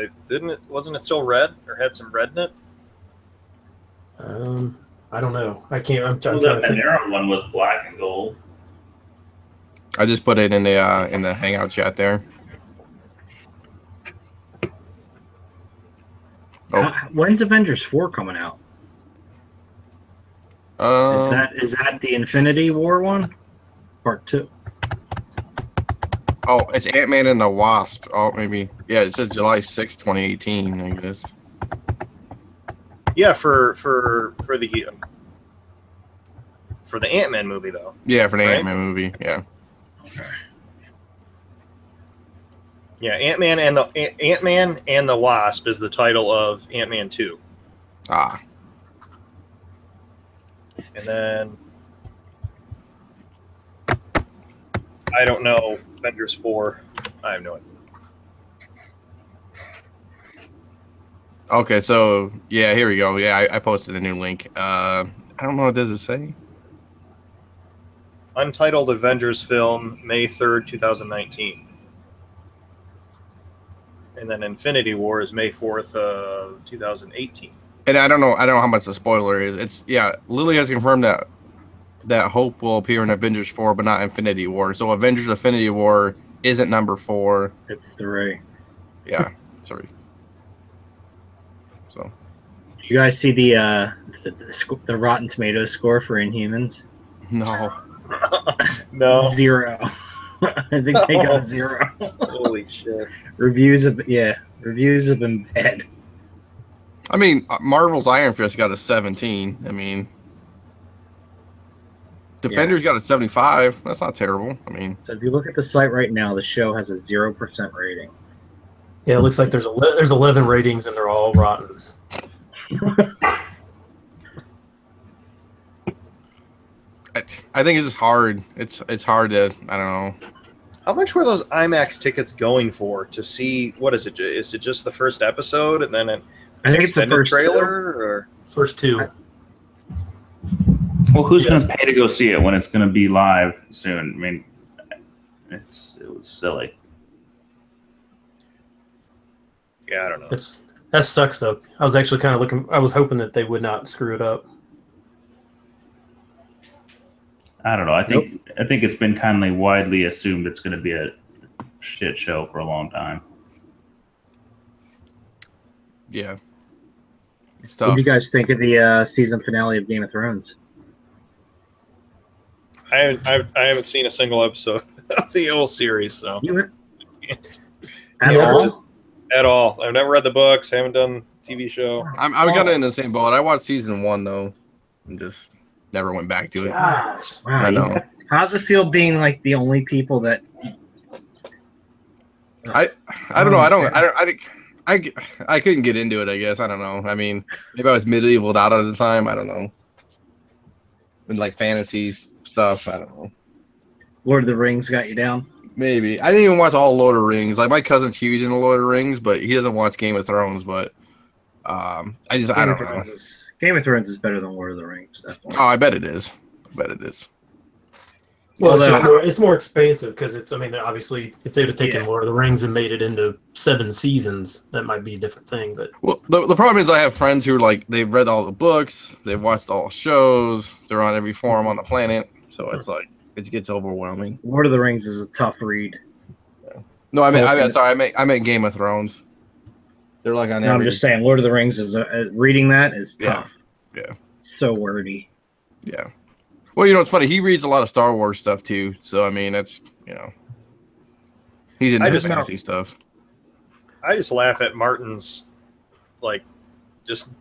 wasn't it still red or had some red in it? I don't know. I can't. I'm trying to think. The narrow one was black and gold. I just put it in the Hangout chat there. Oh. When's Avengers 4 coming out? Is that the Infinity War one? Part 2. Oh, it's Ant-Man and the Wasp. Oh, maybe. Yeah, it says July 6, 2018, I guess. Yeah, for the Ant-Man movie though. Yeah, for the Ant-Man movie. Yeah. Okay. Yeah, Ant-Man and the Wasp is the title of Ant-Man 2. Ah. And then I don't know Avengers 4. I have no idea. Okay, so yeah, here we go. Yeah, I posted a new link. I don't know, what does it say? Untitled Avengers film, May 3rd, 2019. And then Infinity War is May 4th, 2018. And I don't know how much the spoiler is. Lily has confirmed that Hope will appear in Avengers 4, but not Infinity War. So Avengers Infinity War isn't number 4. It's 3. Yeah, sorry. So, you guys see the Rotten Tomatoes score for Inhumans? No. No. 0. I think they got 0. Holy shit. Reviews have been bad. I mean, Marvel's Iron Fist got a 17. I mean, Defenders got a 75. That's not terrible. I mean, so if you look at the site right now, the show has a 0% rating. Yeah, it looks like there's 11 ratings and they're all rotten. I think it's just hard. It's hard to, I don't know. How much were those IMAX tickets going for to see? What is it? Is it just the first episode and then I think it's the first trailer or first 2? Well, who's going to pay to go see it when it's going to be live soon? I mean, it was silly. Yeah, I don't know. That sucks though. I was actually kind of I was hoping that they would not screw it up. I don't know. I think it's been kind of widely assumed it's going to be a shit show for a long time. Yeah. It's tough. What do you guys think of the season finale of Game of Thrones? I haven't seen a single episode of the whole series, so At all? At all. I've never read the books. Haven't done TV show. I'm kind of in the same boat. I watched season 1 though, and just never went back to it. Gosh, wow. I know. How's it feel being like the only people that? I don't know. I couldn't get into it. I guess I don't know. I mean, maybe I was medieval out at the time. I don't know. And like fantasy stuff. I don't know. Lord of the Rings got you down. Maybe I didn't even watch all Lord of the Rings. Like my cousin's huge into Lord of the Rings, but he doesn't watch Game of Thrones. But I don't know. Game of Thrones is better than Lord of the Rings. Definitely. Oh, I bet it is. Well, it's more expansive because it's. I mean, obviously, if they'd have taken Lord of the Rings and made it into 7 seasons, that might be a different thing. But the problem is, I have friends who are like they've read all the books, they've watched all the shows, they're on every forum on the planet, so it's like it gets overwhelming. Lord of the Rings is a tough read. Yeah. No, I meant Game of Thrones. They're like on. No, I'm just saying, Lord of the Rings is reading that is tough. Yeah. So wordy. Yeah. Well, you know, it's funny. He reads a lot of Star Wars stuff too. So I mean, that's he's into fantasy stuff. I just laugh at Martin's, like, just.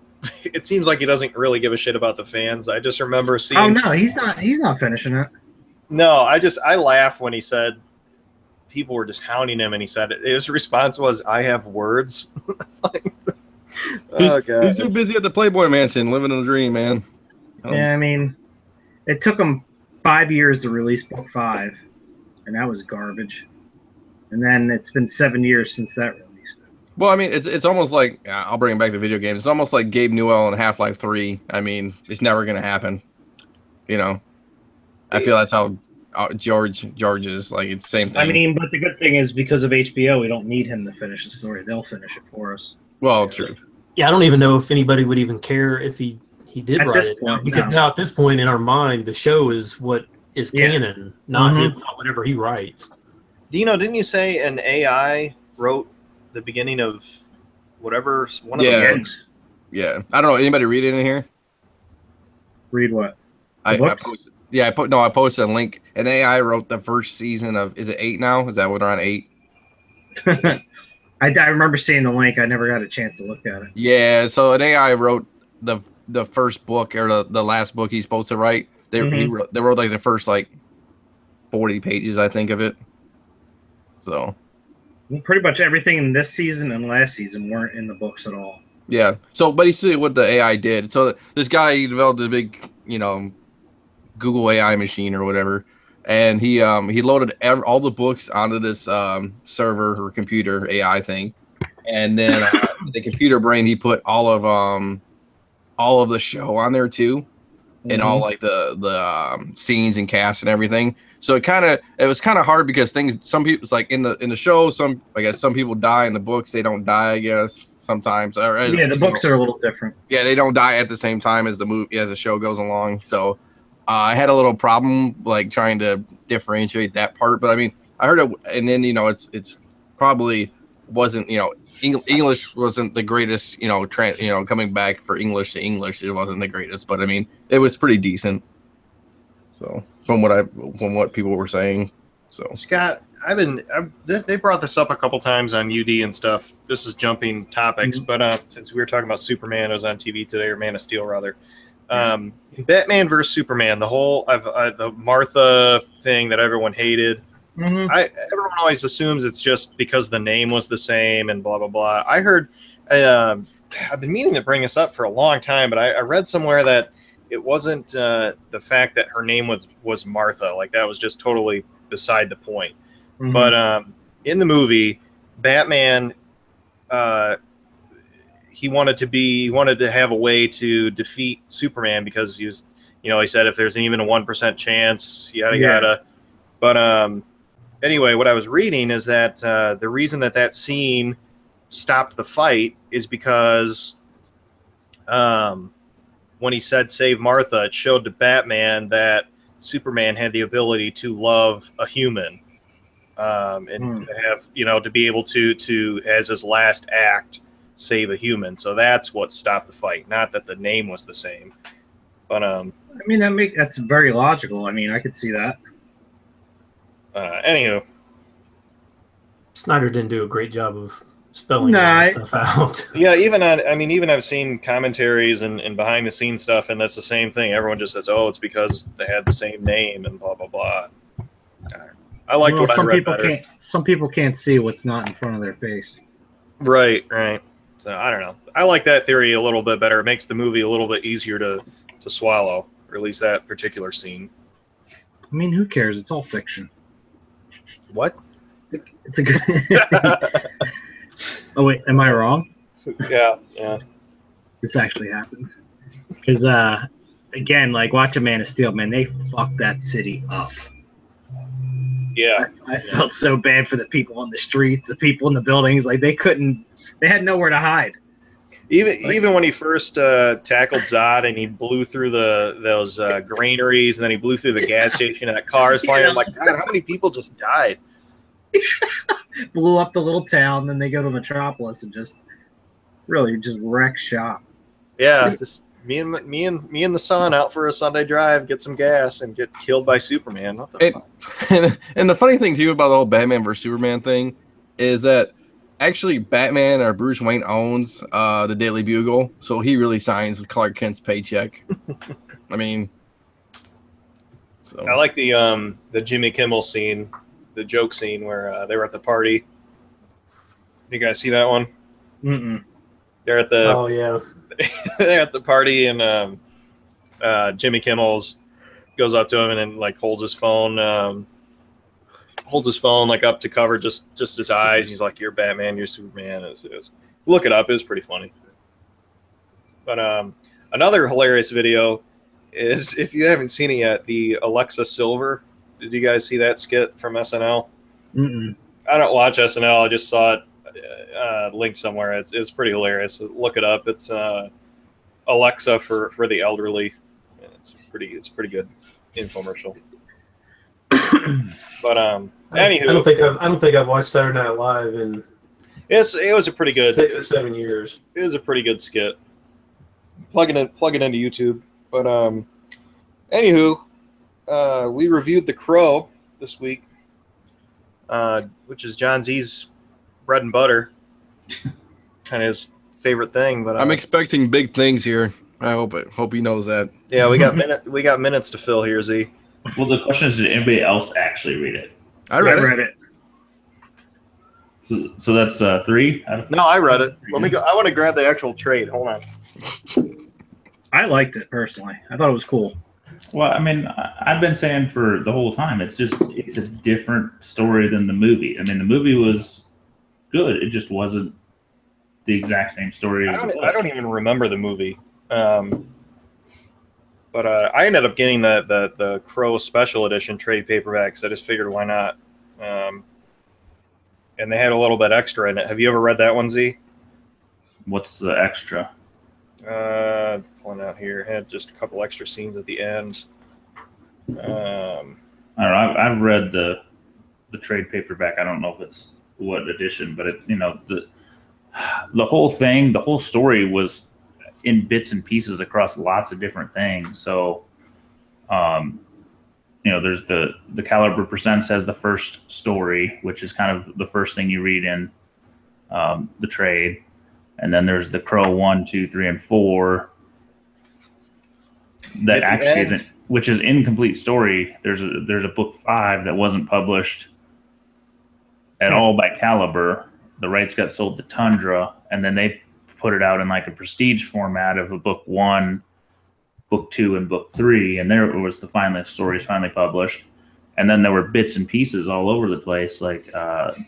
It seems like he doesn't really give a shit about the fans. I just remember seeing. Oh no, he's not finishing it. No, I laugh when he said people were just hounding him, and he said his response was, "I have words." It's like, he's too busy at the Playboy Mansion, living a dream, man. Yeah, I mean. It took them 5 years to release book 5, and that was garbage. And then it's been 7 years since that released. Well, I mean, it's almost like I'll bring it back to video games. It's almost like Gabe Newell and Half-Life 3. I mean, it's never going to happen. You know, I feel that's how George is. Like it's the same thing. I mean, but the good thing is because of HBO, we don't need him to finish the story. They'll finish it for us. Well, true. Yeah, I don't even know if anybody would even care if he did write it now, because now at this point in our mind, the show is what is canon, not whatever he writes. Didn't you say an AI wrote the beginning of one of the books? Yeah, I don't know. Anybody read it in here? Read what? I posted. Yeah, I posted a link. An AI wrote the first season of. Is it 8 now? Is that what we're on 8? I remember seeing the link. I never got a chance to look at it. Yeah, so an AI wrote the first book or the last book he's supposed to write. They wrote like the first like 40 pages, I think, of it. So pretty much everything in this season and last season weren't in the books at all. Yeah. So, but you see what the AI did. So this guy, he developed a big, Google AI machine or whatever, and he loaded all the books onto this server or computer AI thing, and then the computer brain, he put all of the show on there too, and all like the scenes and cast and everything. So it was kind of hard because some people, it's like in the show, some people die. In the books, they don't die, I guess, sometimes. The books are a little different. Yeah, they don't die at the same time as the show goes along. So I had a little problem like trying to differentiate that part. But I mean, I heard it, and then it's probably wasn't English wasn't the greatest, coming back for English to English, it wasn't the greatest, but I mean, it was pretty decent. So from what people were saying. So Scott, they brought this up a couple times on UD and stuff. This is jumping topics, but since we were talking about Superman, it was on TV today, or Man of Steel rather. Batman versus Superman, the Martha thing that everyone hated. Everyone always assumes it's just because the name was the same and blah blah blah. I heard, I've been meaning to bring this up for a long time, but I read somewhere that it wasn't the fact that her name was Martha. Like that was just totally beside the point. But in the movie, Batman, he wanted to have a way to defeat Superman because he was, he said if there's even a 1% chance, yada yada. But anyway, what I was reading is that the reason that scene stopped the fight is because when he said save Martha, it showed to Batman that Superman had the ability to love a human and to have, to be able to, as his last act, save a human. So that's what stopped the fight, not that the name was the same. But I mean, that's very logical. I mean, I could see that. Anywho, Snyder didn't do a great job of spelling stuff out. Yeah, even I've seen commentaries and behind the scenes stuff, and that's the same thing. Everyone just says, "Oh, it's because they had the same name," and blah blah blah. I liked what I read better. Some people can't see what's not in front of their face. Right. So I don't know. I like that theory a little bit better. It makes the movie a little bit easier to swallow, or at least that particular scene. I mean, who cares? It's all fiction. What? It's a good. Oh wait, am I wrong? Yeah. This actually happens. Because again, like watch a Man of Steel, man, they fucked that city up. Yeah. I felt so bad for the people on the streets, the people in the buildings. Like they had nowhere to hide. Even when he first tackled Zod and he blew through those granaries and then he blew through the gas station and that car is flying, I'm like, God, how many people just died? Blew up the little town, then they go to Metropolis and just wreck shop. Yeah, just me and the son out for a Sunday drive, get some gas, and get killed by Superman. What the fuck? And the funny thing too about the whole Batman versus Superman thing is that actually Batman or Bruce Wayne owns the Daily Bugle, so he really signs Clark Kent's paycheck. I mean, so I like the Jimmy Kimmel scene, the joke scene where they were at the party. You guys see that one? Mm-mm. They're at the they're at the party and Jimmy Kimmel goes up to him and then like holds his phone like up to cover just his eyes. He's like, "You're Batman, you're Superman." Look it up; it was pretty funny. But another hilarious video is, if you haven't seen it yet, the Alexa Silver. Did you guys see that skit from SNL? Mm-mm. I don't watch SNL. I just saw it linked somewhere. It's pretty hilarious. Look it up. It's Alexa for the elderly. It's pretty good infomercial. But anywho, I don't think I've watched Saturday Night Live in it was a pretty good 6 or 7 years. It was a pretty good skit. Plug it into YouTube. But anywho, we reviewed The Crow this week, which is John Z's bread and butter, kind of his favorite thing. But I'm expecting big things here. I hope he knows that. Yeah, we got minutes to fill here, Z. Well, the question is, did anybody else actually read it? I read it. So that's 3? No, I read it. Let me go. I want to grab the actual trade. Hold on. I liked it personally. I thought it was cool. Well, I mean, I've been saying for the whole time, it's a different story than the movie. I mean, the movie was good. It just wasn't the exact same story. I don't even remember the movie. But I ended up getting the Crow Special Edition trade paperback, so I just figured why not. And they had a little bit extra in it. Have you ever read that one, Z? What's the extra? Pulling out here, it had just a couple extra scenes at the end. I don't know. I've read the trade paperback. I don't know if it's what edition, but the whole thing, the whole story was in bits and pieces across lots of different things. So, there's the Caliber Presents has the first story, which is kind of the first thing you read in the trade. And then there's the Crow 1, 2, 3, and 4 that actually isn't, which is incomplete story. There's a book 5 that wasn't published at all by Caliber. The rights got sold to Tundra, and then they put it out in like a prestige format of a book 1, book 2, and book 3. And there was the stories finally published. And then there were bits and pieces all over the place. Like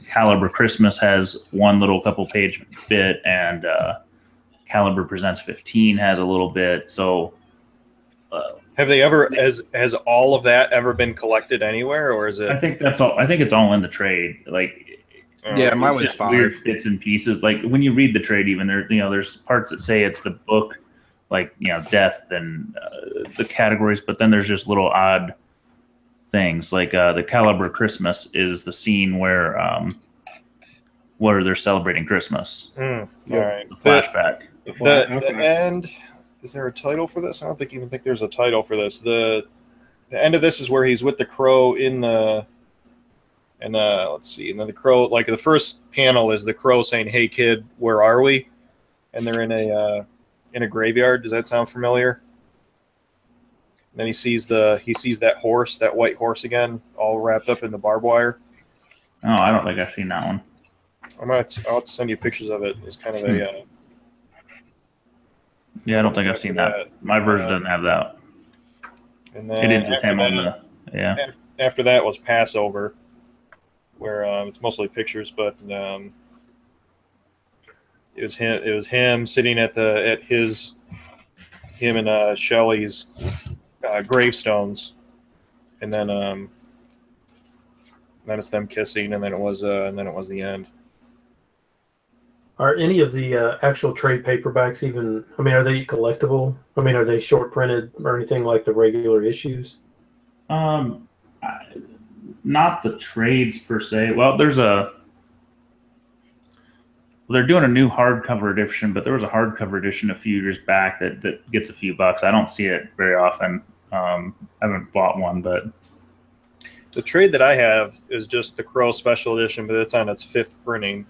Caliber Christmas has one little couple page bit, and Caliber Presents 15 has a little bit. So, have they ever has all of that ever been collected anywhere, or is it? I think that's all. I think it's all in the trade. Like, yeah, mine was 5 weird bits and pieces. Like when you read the trade, even there's parts that say it's the book, like death and the categories, but then there's just little odd things like the Caliber Christmas is the scene where they're celebrating Christmas. All right, the flashback. The end. Is there a title for this? I don't even think there's a title for this. The end of this is where he's with the Crow in the And let's see. And then the crow, like the first panel is the crow saying, "Hey kid, where are we?" And they're in a graveyard. Does that sound familiar? And then he sees that horse, that white horse again, all wrapped up in the barbed wire. Oh, I don't think I've seen that one. I'll have to send you pictures of it. It's kind of a. Yeah, I don't think I've seen that. My version doesn't have that. And then it ends with him on the After that was Passover, where it's mostly pictures, but it was him. It was him sitting at him and Shelley's gravestones, and then it's them kissing, and then it was the end. Are any of the actual trade paperbacks even? I mean, are they collectible? I mean, are they short printed or anything like the regular issues? Not the trades per se. Well, they're doing a new hardcover edition, but there was a hardcover edition a few years back that gets a few bucks. I don't see it very often. I haven't bought one, but the trade that I have is just the Crow Special Edition, but it's on its 5th printing,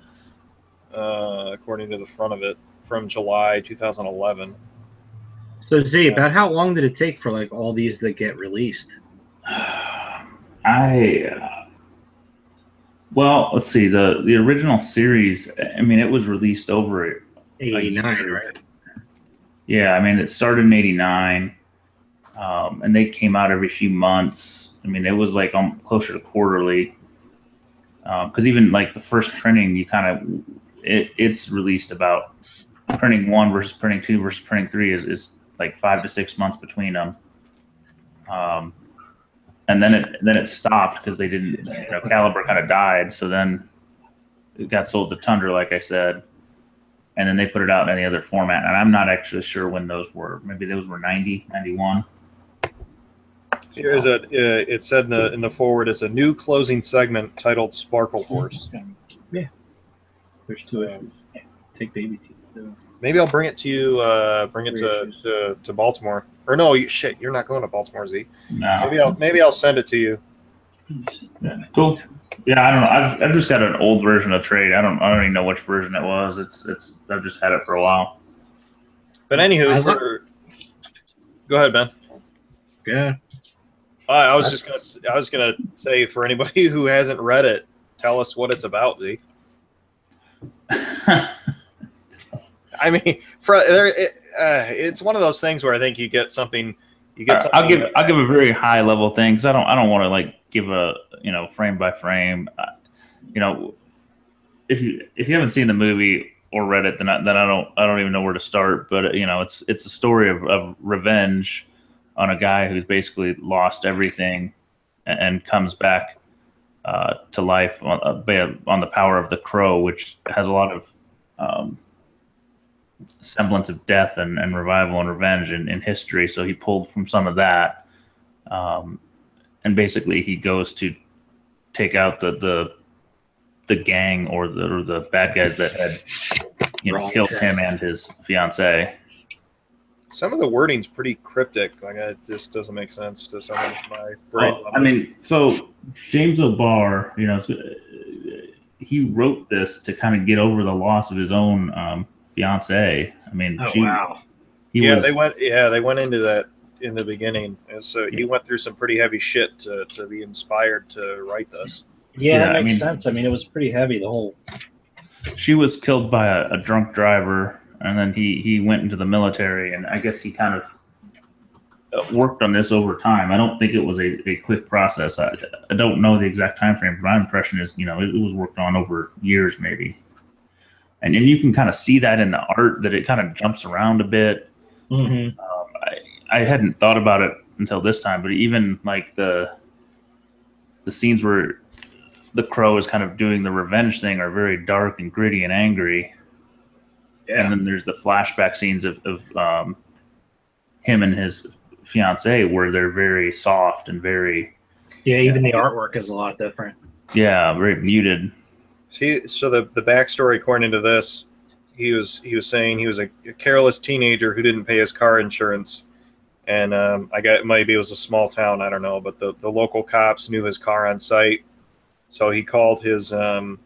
according to the front of it, from July 2011. So Z, about how long did it take for like all these that get released? Well, let's see. The original series, I mean, it was released over 89, right? Yeah, I mean, it started in 89, and they came out every few months. I mean, it was like closer to quarterly, because even like the first printing, you kind of it's released about printing 1 versus printing 2 versus printing 3 is like 5 to 6 months between them. And then it stopped because they didn't, Caliber kind of died. So then it got sold to Tundra, like I said, and then they put it out in any other format. And I'm not actually sure when those were. Maybe those were 90, 91. Here's it said in the forward, it's a new closing segment titled Sparkle Horse. Yeah. There's 2 issues. Take baby teeth. Maybe I'll bring it to you. Bring it to Baltimore. Or no, shit, you're not going to Baltimore, Z. No. Maybe I'll send it to you. Yeah, cool. Yeah, I don't know. I've just got an old version of trade. I don't even know which version it was. I've just had it for a while. But anywho, go ahead, Ben. Yeah. I was gonna say, for anybody who hasn't read it, tell us what it's about, Z. I mean, it's one of those things where I think you get something. I'll give a very high level thing, because I don't want to like give a frame by frame. If you haven't seen the movie or read it, then I don't even know where to start. But it's a story of revenge on a guy who's basically lost everything and comes back to life on the power of the crow, which has a lot of semblance of death and revival and revenge in history. So he pulled from some of that, and basically he goes to take out the gang or the bad guys that had killed him and his fiancée. Some of the wording's pretty cryptic. Like, it just doesn't make sense to some of my brain. I mean, so James O'Barr, he wrote this to kind of get over the loss of his own fiancée. I mean, they went into that in the beginning, and so he went through some pretty heavy shit to be inspired to write this. Yeah, that makes sense. I mean, it was pretty heavy. The whole. She was killed by a drunk driver, and then he went into the military, and I guess he kind of worked on this over time. I don't think it was a quick process. I don't know the exact time frame, but my impression is, it was worked on over years, maybe. And you can kind of see that in the art, that it kind of jumps around a bit. Mm-hmm. I hadn't thought about it until this time, but even like the scenes where the crow is kind of doing the revenge thing are very dark and gritty and angry. Yeah. And then there's the flashback scenes of him and his fiancée, where they're very soft and very. Yeah, even the artwork is a lot different. Yeah, very muted. So the backstory, according to this, he was saying he was a careless teenager who didn't pay his car insurance, and maybe it was a small town, I don't know, but the local cops knew his car on site, So he called his was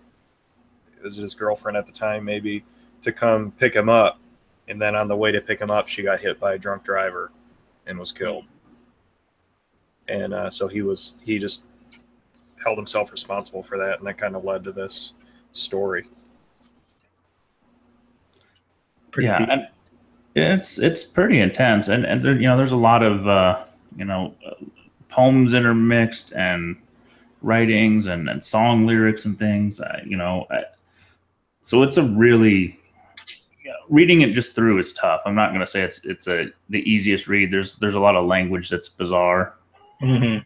it his girlfriend at the time maybe to come pick him up, and then on the way to pick him up, she got hit by a drunk driver and was killed. And so he just held himself responsible for that, and that kind of led to this story. Yeah, and it's pretty intense, and there, there's a lot of poems intermixed and writings and song lyrics and things. So it's a really reading it just through is tough. I'm not going to say it's the easiest read. There's a lot of language that's bizarre. Mm-hmm.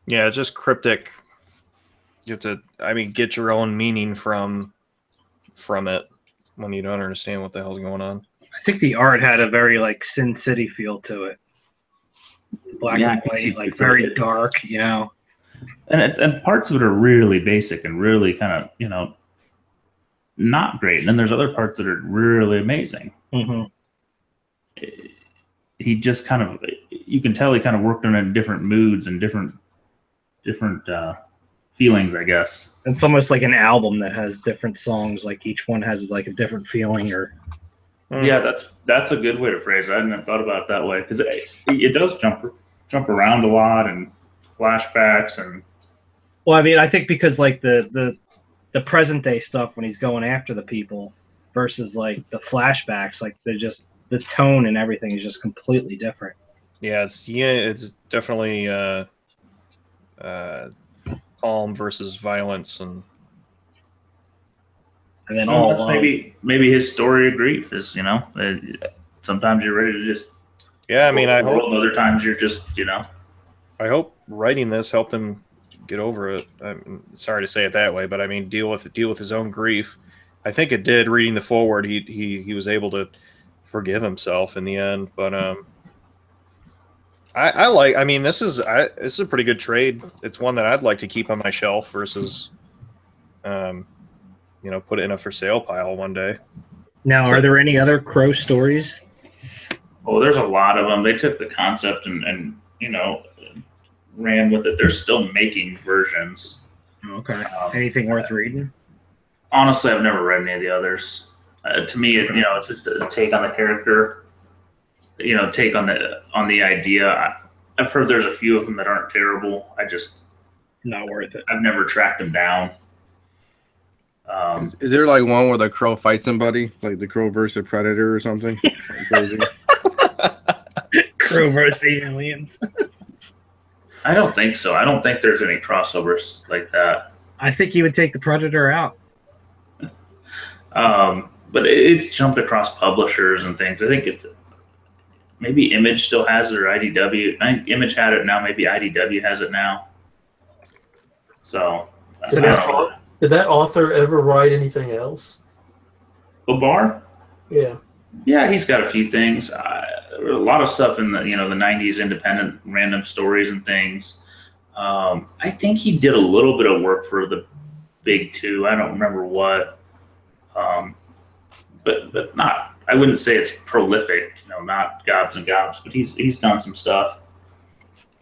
Yeah, it's just cryptic. You have to, get your own meaning from it when you don't understand what the hell's going on. I think the art had a very like Sin City feel to it. Black and white, like very dark, And parts of it are really basic and really kind of, not great. And then there's other parts that are really amazing. Mm-hmm. He just kind of, you can tell he kind of worked on it in different moods and different feelings, I guess. It's almost like an album that has different songs. Like each one has like a different feeling or. Yeah, that's a good way to phrase it. I hadn't thought about it that way because it does jump around a lot and flashbacks and. Well, I think because like the present day stuff when he's going after the people versus like the flashbacks, like they're just the tone and everything is just completely different. Yeah, it's definitely calm versus violence and then maybe his story of grief is sometimes you're ready to just I hope other times you're just I hope writing this helped him get over it. I'm sorry to say it that way, but deal with his own grief. I think it did. Reading the forward, he was able to forgive himself in the end. But I like. This is a pretty good trade. It's one that I'd like to keep on my shelf versus, put it in a for sale pile one day. Now, are there any other Crow stories? Oh, there's a lot of them. They took the concept and ran with it. They're still making versions. Okay. Anything worth reading? Honestly, I've never read any of the others. To me, it's just a take on the character. Take on the idea. I've heard there's a few of them that aren't terrible. Not worth it. I've never tracked them down. Is there like one where the crow fights somebody, like the Crow versus Predator or something? Crazy. Crow versus aliens. I don't think so. I don't think there's any crossovers like that. I think he would take the Predator out. But it's jumped across publishers and things. I think it's maybe Image still has it or IDW. I think Image had it now. Maybe IDW has it now. So did that author ever write anything else? Labar? Yeah. Yeah, he's got a few things. A lot of stuff in the the 90s independent random stories and things. I think he did a little bit of work for the big two. I don't remember what. But not. I wouldn't say it's prolific. Not gobs and gobs. But he's done some stuff.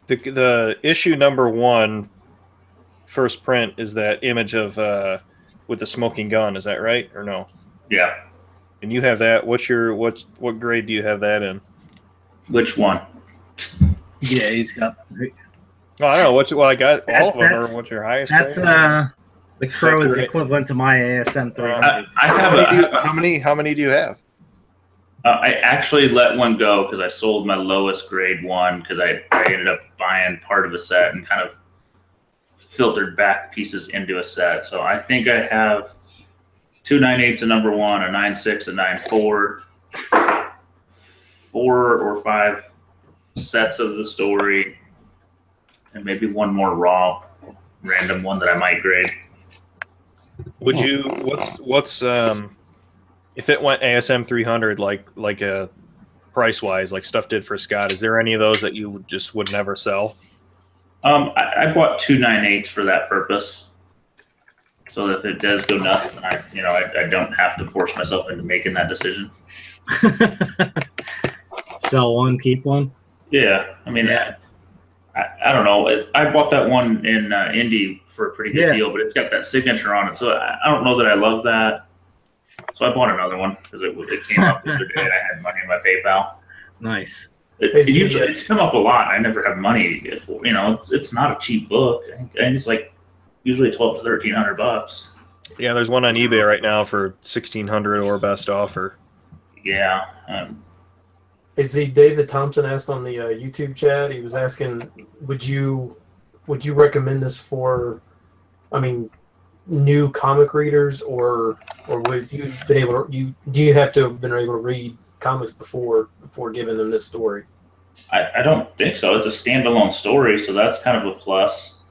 The issue number 1, first print, is that image of with the smoking gun. Is that right or no? Yeah. And you have that. What grade do you have that in? Which one? Yeah, he's got. Oh, I don't know. I got all of them. Or what's your highest? That's grade? The Crow is equivalent to my ASM 300. I have how many do you have? I actually let one go because I sold my lowest grade one because I ended up buying part of a set and kind of filtered back pieces into a set. So I think I have 2 9/8 of number 1, a 9/6, a 9/4, 4 or 5 sets of the story, and maybe one more raw random one that I might grade. Would you? What's if it went ASM 300 like a price wise like stuff did for Scott? Is there any of those that you just would never sell? I bought 2 9/8 for that purpose, so that if it does go nuts, then I don't have to force myself into making that decision. Sell one, keep one. Yeah, I don't know. I bought that one in Indy for a pretty good deal, but it's got that signature on it, so I don't know that I love that. So I bought another one because it came up the other day and I had money in my PayPal. Nice. It's come up a lot. I never have money for, it's not a cheap book. I think it's like usually $1,200 to $1,300. Yeah, there's one on eBay right now for $1,600 or best offer. Yeah. David Thompson asked on the YouTube chat. He was asking, would you recommend this for, new comic readers, or would you been able to do you have to have been able to read comics before giving them this story? I don't think so. It's a standalone story, so that's kind of a plus.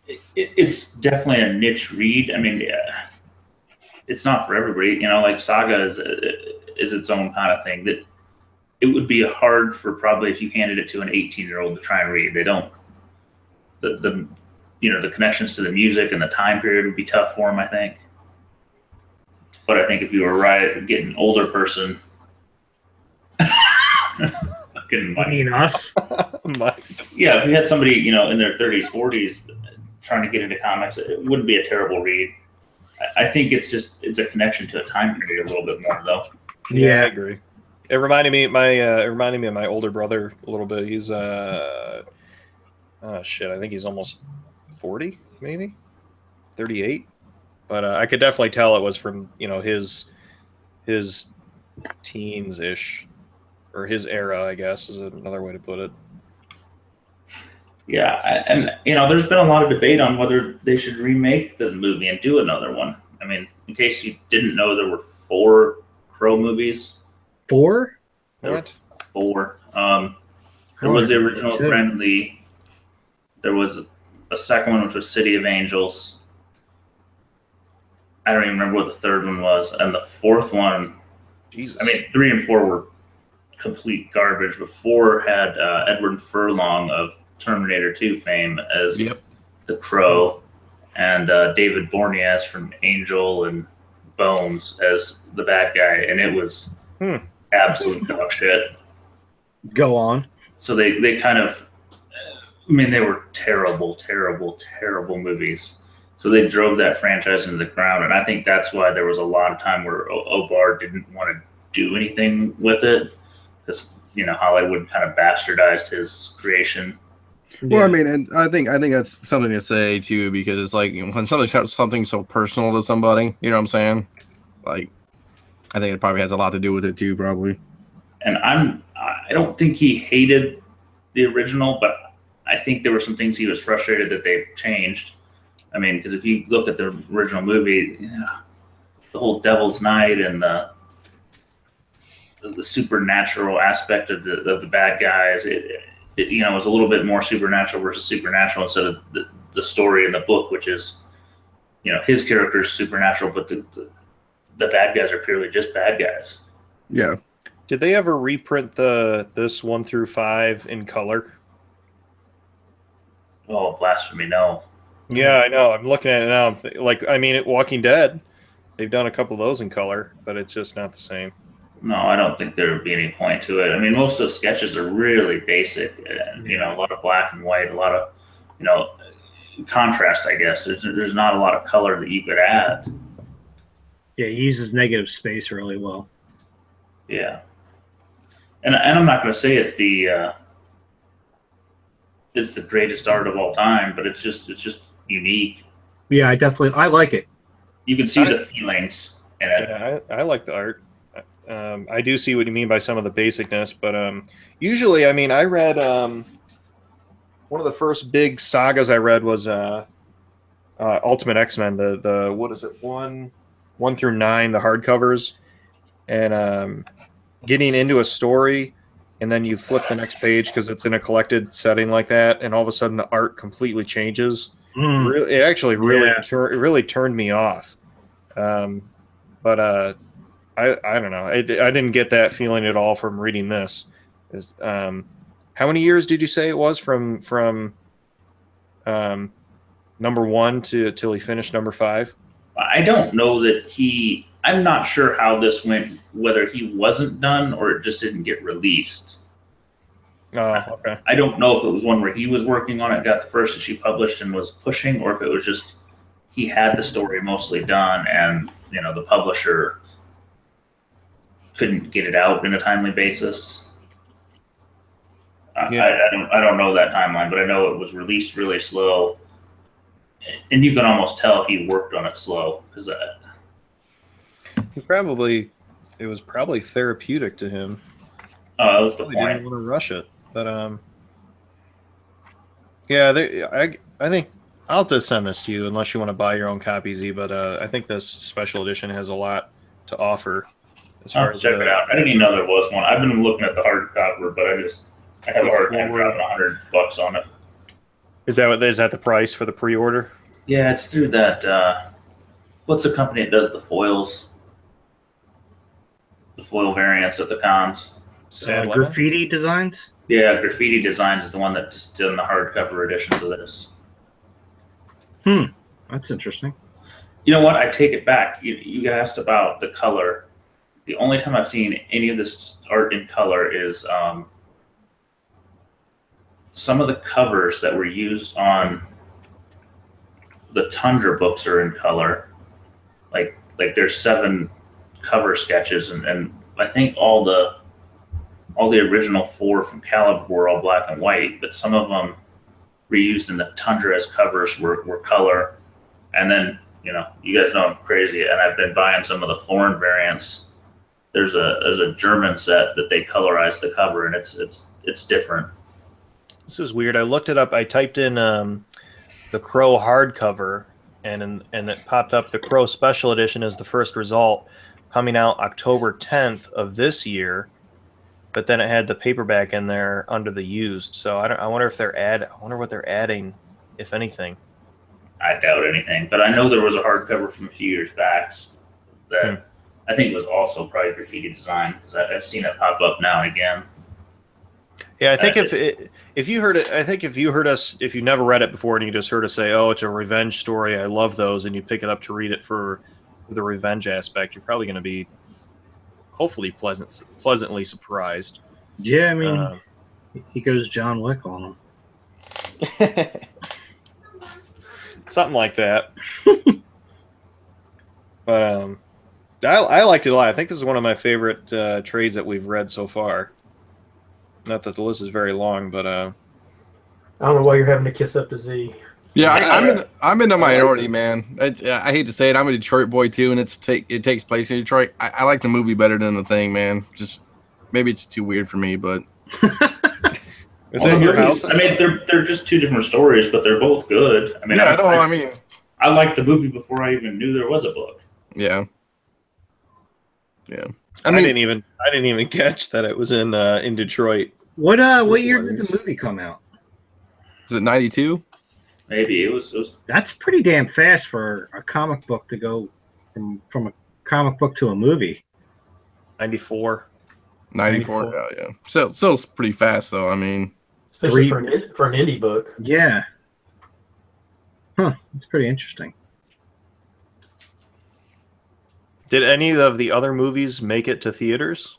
It's definitely a niche read. It's not for everybody. Like Saga is its own kind of thing that it would be hard for probably if you handed it to an 18-year-old to try and read. They don't the connections to the music and the time period would be tough for them, I think. But I think if you were getting an older person, us? Yeah, if you had somebody, in their 30s, 40s trying to get into comics, it wouldn't be a terrible read. I think it's a connection to a time period a little bit more, though. Yeah, I agree. It reminded me of my older brother a little bit. He's I think he's almost 40, maybe 38. But I could definitely tell it was from his teens ish, or his era, I guess is another way to put it. Yeah, and there's been a lot of debate on whether they should remake the movie and do another one. In case you didn't know, there were 4 Crow movies. 4? What? 4. There was the original Brandon Lee. There was a second one, which was City of Angels. I don't even remember what the third one was, and the fourth one. Jesus. 3 and 4 were complete garbage. But 4 had Edward Furlong of Terminator 2 fame as the Crow, and David Boreanaz from Angel and Bones as the bad guy, and it was absolute dog shit. Go on. So they kind of, they were terrible, terrible, terrible movies. So they drove that franchise into the ground, and I think that's why there was a lot of time where O'Barr didn't want to do anything with it, because Hollywood kind of bastardized his creation. Well, and I think that's something to say too, because it's like when somebody shouts something so personal to somebody, you know what I'm saying? Like, I think it probably has a lot to do with it too, probably. And I don't think he hated the original, but I think there were some things he was frustrated that they changed. Because if you look at the original movie, the whole Devil's Night and the supernatural aspect of the bad guys, it was a little bit more supernatural versus supernatural instead of the story in the book, which is, his character is supernatural, but the bad guys are purely just bad guys. Yeah. Did they ever reprint this 1 through 5 in color? Oh, blasphemy! No. Yeah, I know. I'm looking at it now. Walking Dead, they've done a couple of those in color, but it's just not the same. No, I don't think there would be any point to it. Most of the sketches are really basic, and a lot of black and white, a lot of contrast. I guess there's not a lot of color that you could add. Yeah, he uses negative space really well. Yeah, and I'm not going to say it's the greatest art of all time, but it's just unique. Yeah, I like it. You can see the feelings in it. Yeah, I like the art. I do see what you mean by some of the basicness, but usually, I read one of the first big sagas I read was Ultimate X-Men, the what is it, 1 through 9, the hardcovers, and getting into a story, and then you flip the next page because it's in a collected setting like that, and all of a sudden the art completely changes. It actually really turned me off. But I don't know. I didn't get that feeling at all from reading this. How many years did you say it was from number 1 till he finished number 5? I don't know that I'm not sure how this went, whether he wasn't done or it just didn't get released. Oh, okay. I don't know if it was one where he was working on it, got the first issue published, and was pushing, or if it was just he had the story mostly done, and the publisher couldn't get it out in a timely basis. Yeah. I don't know that timeline, but I know it was released really slow, and you can almost tell he worked on it slow because it was probably therapeutic to him. that was the He point. didn't want to rush it, but yeah, I think I'll have to send this to you unless you want to buy your own copy, Z. But I think this special edition has a lot to offer. I'll check it out. I didn't even know there was one. I've been looking at the hardcover, but I have a hard time dropping $100 on it. Is that the price for the pre-order? Yeah, it's through that. What's the company that does the foils? The foil variants of the cons. Graffiti Designs? Yeah, Graffiti Designs is the one that's done the hardcover editions of this. That's interesting. You know what? I take it back. You asked about the color. The only time I've seen any of this art in color is some of the covers that were used on the Tundra books are in color. Like there's 7 cover sketches, and I think all the original 4 from Caliber were all black and white, but some of them reused in the Tundra as covers were color. And then you guys know I'm crazy, and I've been buying some of the foreign variants. There's a German set that they colorized the cover, and it's different. This is weird. I looked it up. I typed in the Crow hardcover, and it popped up. The Crow Special Edition is the first result, coming out October 10th of this year. But then it had the paperback in there under the used. So I wonder if I wonder what they're adding, if anything. I doubt anything, but I know there was a hardcover from a few years back that I think was also probably Graffiti Design, because I've seen it pop up now and again. Yeah, I think if you heard it, I think if you heard us, if you never read it before and you just heard us say, "Oh, it's a revenge story," I love those, and you pick it up to read it for the revenge aspect, you're probably going to be hopefully pleasantly surprised. Yeah, I mean, he goes John Wick on him. Something like that. But I liked it a lot. I think this is one of my favorite trades that we've read so far. Not that the list is very long, but I don't know why you're having to kiss up to Z. Yeah, I'm in the minority, man. I hate to say it, I'm a Detroit boy too, and it takes place in Detroit. I like the movie better than the thing, man. Just maybe it's too weird for me, but is that your house? I mean, they're just 2 different stories, but they're both good. I mean, yeah, I liked the movie before I even knew there was a book. Yeah. Yeah. I didn't even catch that it was in Detroit. What year did the movie come out? Was it 92? Maybe it was. That's pretty damn fast for a comic book to go from a comic book to a movie. 94. 94. Yeah. Still pretty fast though. I mean, especially for an indie book. Yeah. Huh. That's pretty interesting. Did any of the other movies make it to theaters?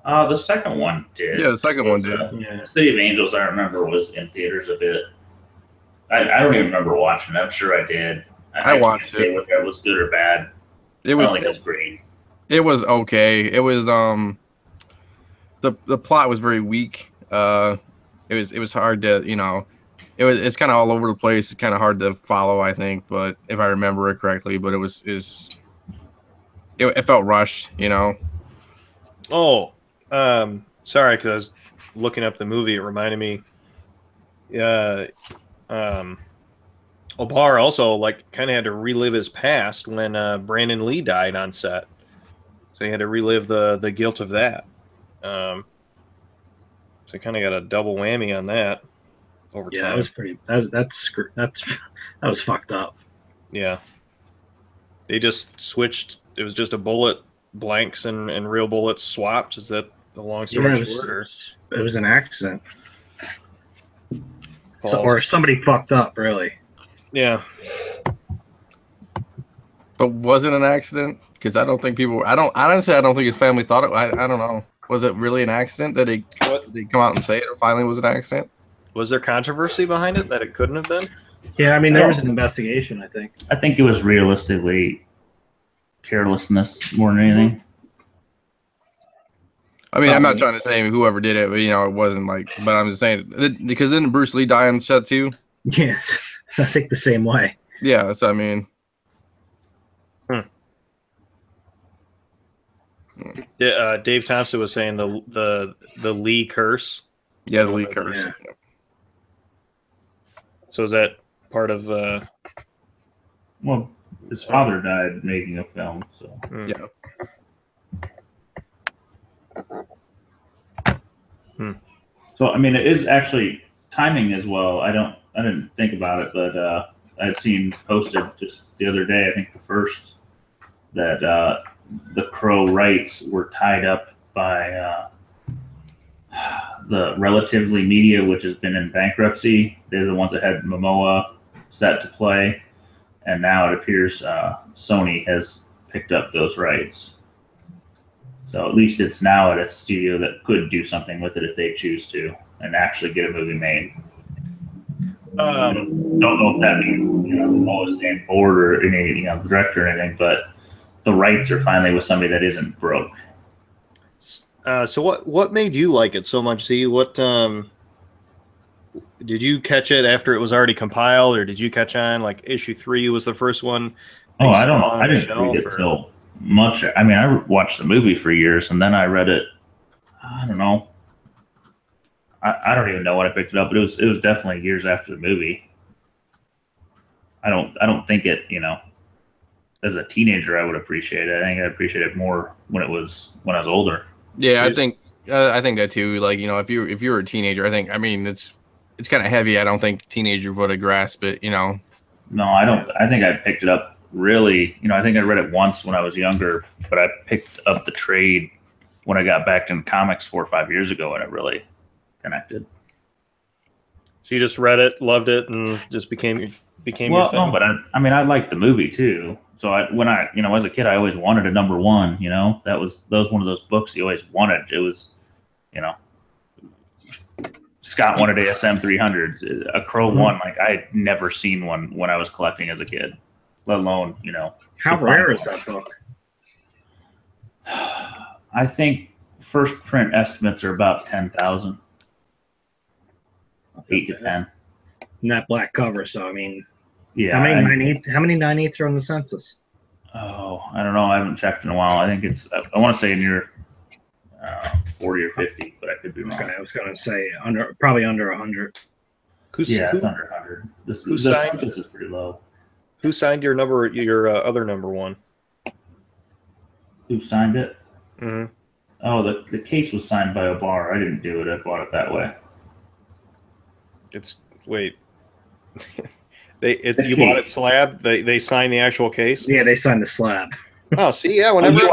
The second one did. Yeah, the second one did. Yeah. City of Angels, I remember, was in theaters a bit. I don't even remember watching it. I'm sure I did. I watched it. Whether it was good or bad. It was. I don't think it was great. It was okay. It was the plot was very weak. It was hard to it's kind of all over the place. It's kind of hard to follow, I think, but if I remember it correctly, but it felt rushed, Oh, sorry, because I was looking up the movie. It reminded me. Obar also kind of had to relive his past when Brandon Lee died on set, so he had to relive the guilt of that. So he kind of got a double whammy on that over time. That was pretty. That was fucked up. Yeah, they just switched. It was just a bullet, blanks and real bullets swapped. Is that the long story short? It was an accident. Or somebody fucked up, really. Yeah. But was it an accident? Because I don't think honestly, I don't think his family thought it. I don't know. Was it really an accident? Did they come out and say it finally was an accident? Was there controversy behind it that it couldn't have been? Yeah, I mean, there was an investigation, I think. I think it was realistically carelessness more than anything. I mean, I'm not trying to say whoever did it, but it wasn't like. But I'm just saying because didn't Bruce Lee die on set too? Yes, I think the same way. Yeah, so I mean. Dave Thompson was saying the Lee curse. Yeah, the Lee curse. Yeah. So is that part of? Well, his father died making a film, so yeah. So I mean, it is actually timing as well. I didn't think about it, but I'd seen posted just the other day. I think the first that the Crow rights were tied up by the Relatively Media, which has been in bankruptcy. They're the ones that had Momoa set to play, and now it appears Sony has picked up those rights. So at least it's now at a studio that could do something with it if they choose to, and actually get a movie made. Don't know if that means Momoa staying board or any the director or anything, but the rights are finally with somebody that isn't broke. So what made you like it so much, Z? What did you catch it after it was already compiled, or did you catch on like issue 3 was the first one? Oh, I don't know. I didn't read it till much. I mean, I watched the movie for years, and then I read it. I don't know. I don't even know when I picked it up, but it was definitely years after the movie. I don't think it. As a teenager, I would appreciate it. I think I appreciate it more when I was older. Yeah, I think that too. Like if you were a teenager, I mean it's kind of heavy. I don't think teenager would have grasped it. No, I don't. I think I picked it up really. I think I read it once when I was younger, but I picked up the trade when I got back in comics 4 or 5 years ago, and it really connected. So you just read it, loved it, and just became your thing. No, but I liked the movie too. So when I as a kid, I always wanted a number 1. That was one of those books you always wanted. It was, Scott wanted ASM 300s, a Crow one. Like I had never seen one when I was collecting as a kid, let alone How rare is that book? I think first print estimates are about 10,000, 8 to 10. And that black cover, so I mean. Yeah. How many 9/8 are on the census? Oh, I don't know. I haven't checked in a while. I think it's. I want to say near 40 or 50, but I could be wrong. I was going to say probably under 100. It's under 100. This is pretty low. Who signed your other number 1? Who signed it? Mm-hmm. Oh, the case was signed by Obar. I didn't do it. I bought it that way. Wait. You bought it slab. They signed the actual case. Yeah, they signed the slab. Oh, see, yeah. Whenever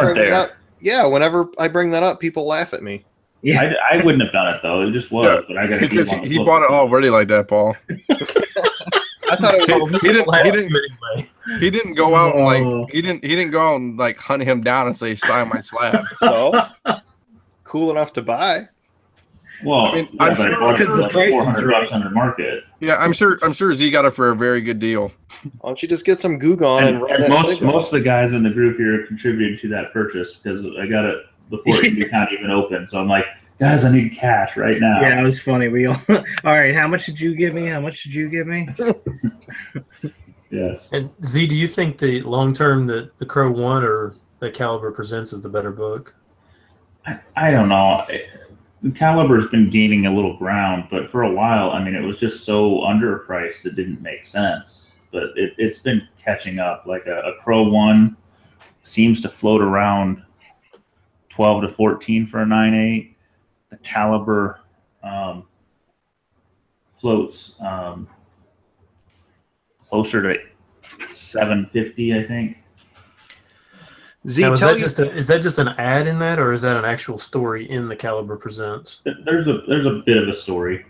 I bring that up, people laugh at me. Yeah, I wouldn't have done it though. It just was, but I got to because he bought it already like that, Paul. I thought it was. He didn't go out and like he didn't go out and like hunt him down and say sign my slab. So cool enough to buy. Well, I'm sure because the price is $400 under market. Yeah, I'm sure Z got it for a very good deal. Why don't you just get some Goog on and most of the guys in the group here contributed to that purchase because I got it before the account even opened. So I'm like, guys, I need cash right now. Yeah, it was funny. We all right. How much did you give me? How much did you give me? Yes. And Z, do you think the long term the Crow 1 or the Caliber Presents is the better book? I don't know. Caliber's been gaining a little ground, but for a while, I mean, it was just so underpriced it didn't make sense. But it's been catching up. Like a Crow 1 seems to float around 12 to 14 for a 9.8. The Caliber floats closer to 750, I think. Z, now, is that just an ad in that, or is that an actual story in the Caliber Presents? There's a bit of a story.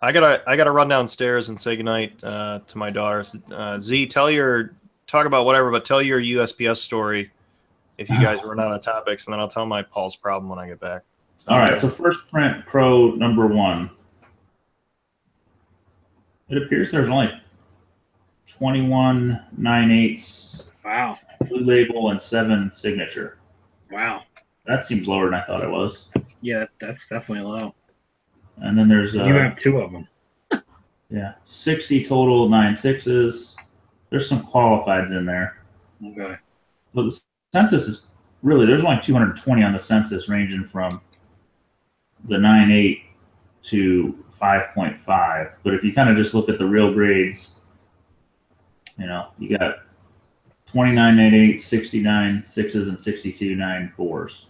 I gotta run downstairs and say goodnight to my daughters. Z, talk about whatever, but tell your USPS story if you guys run out of topics, and then I'll tell my Paul's problem when I get back. All right, so first print Crow number 1. It appears there's only 21 9/8. Wow. Blue label and 7 signature. Wow. That seems lower than I thought it was. Yeah, that's definitely low. And then there's you have 2 of them. Yeah, 60 total 9/6s. There's some qualifieds in there. Okay. But the census is really, there's only 220 on the census, ranging from the 9/8 to 5.5. But if you kind of just look at the real grades, you know, you got 29 9/8, 69 6s, and 62 9/4s,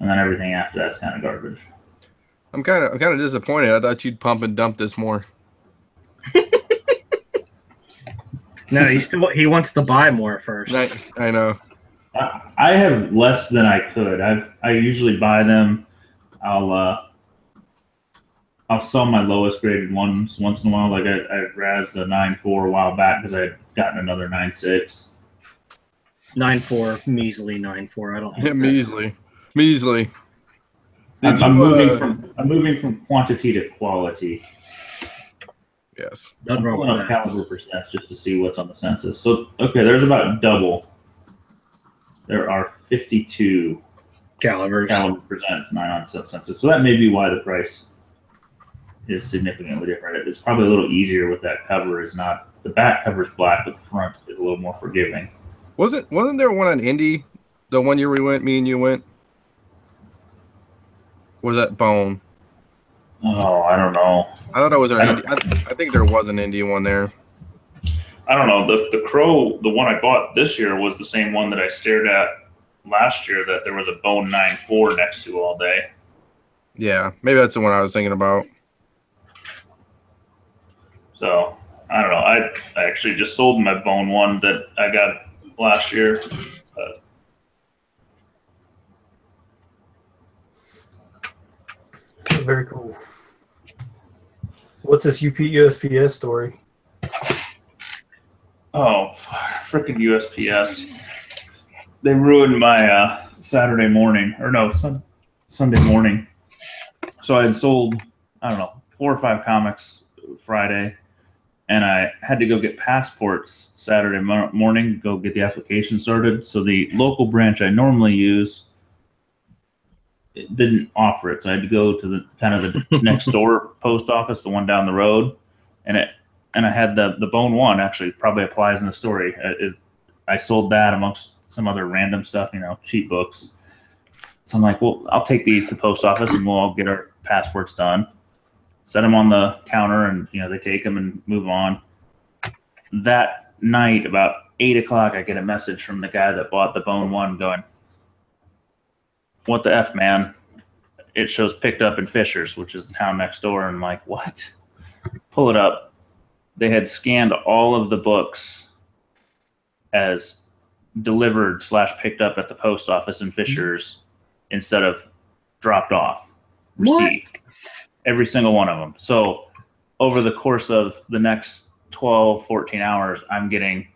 and then everything after that's kind of garbage. I'm kind of disappointed. I thought you'd pump and dump this more. No, he wants to buy more first. I know. I have less than I could. I usually buy them. I'll sell my lowest graded ones once in a while. Like I razzed a 9.4 a while back because I had gotten another 9.6. 9.4, measly 9.4. I don't. Yeah, measly. I'm moving from quantity to quality. Yes. Nothing wrong with that. Caliber percents just to see what's on the census. So okay, there's about double. There are 52 caliber percent 9 on census. So that may be why the price is significantly different. It's probably a little easier with that cover. Is not the back cover is black, but the front is a little more forgiving. Wasn't there one on Indy? The one year we went, me and you went. Was that Bone? Oh, I don't know. I thought it was an Indy. I think there was an Indy one there. I don't know. The Crow, the one I bought this year, was the same one that I stared at last year. That there was a Bone 9.4 next to all day. Yeah, maybe that's the one I was thinking about. So I don't know. I actually just sold my Bone one that I got last year. Very cool. So what's this USPS story? Oh, freaking USPS. They ruined my Saturday morning, or no, Sunday morning. So I had sold, I don't know, 4 or 5 comics Friday, and I had to go get passports Saturday morning, go get the application started. So the local branch I normally use didn't offer it. So I had to go to the kind of the next door post office, the one down the road, and I had the Bone one. Actually probably applies in the story. I sold that amongst some other random stuff, you know, cheap books. So I'm like, well, I'll take these to the post office and we'll all get our passports done. Set them on the counter, and you know, they take them and move on. That night, about 8 o'clock, I get a message from the guy that bought the Bone one going, "What the F, man? It shows picked up in Fishers," which is the town next door. And I'm like, what? Pull it up. They had scanned all of the books as delivered / picked up at the post office in Fishers instead of dropped off, received. What? Every single one of them. So over the course of the next 12, 14 hours, I'm getting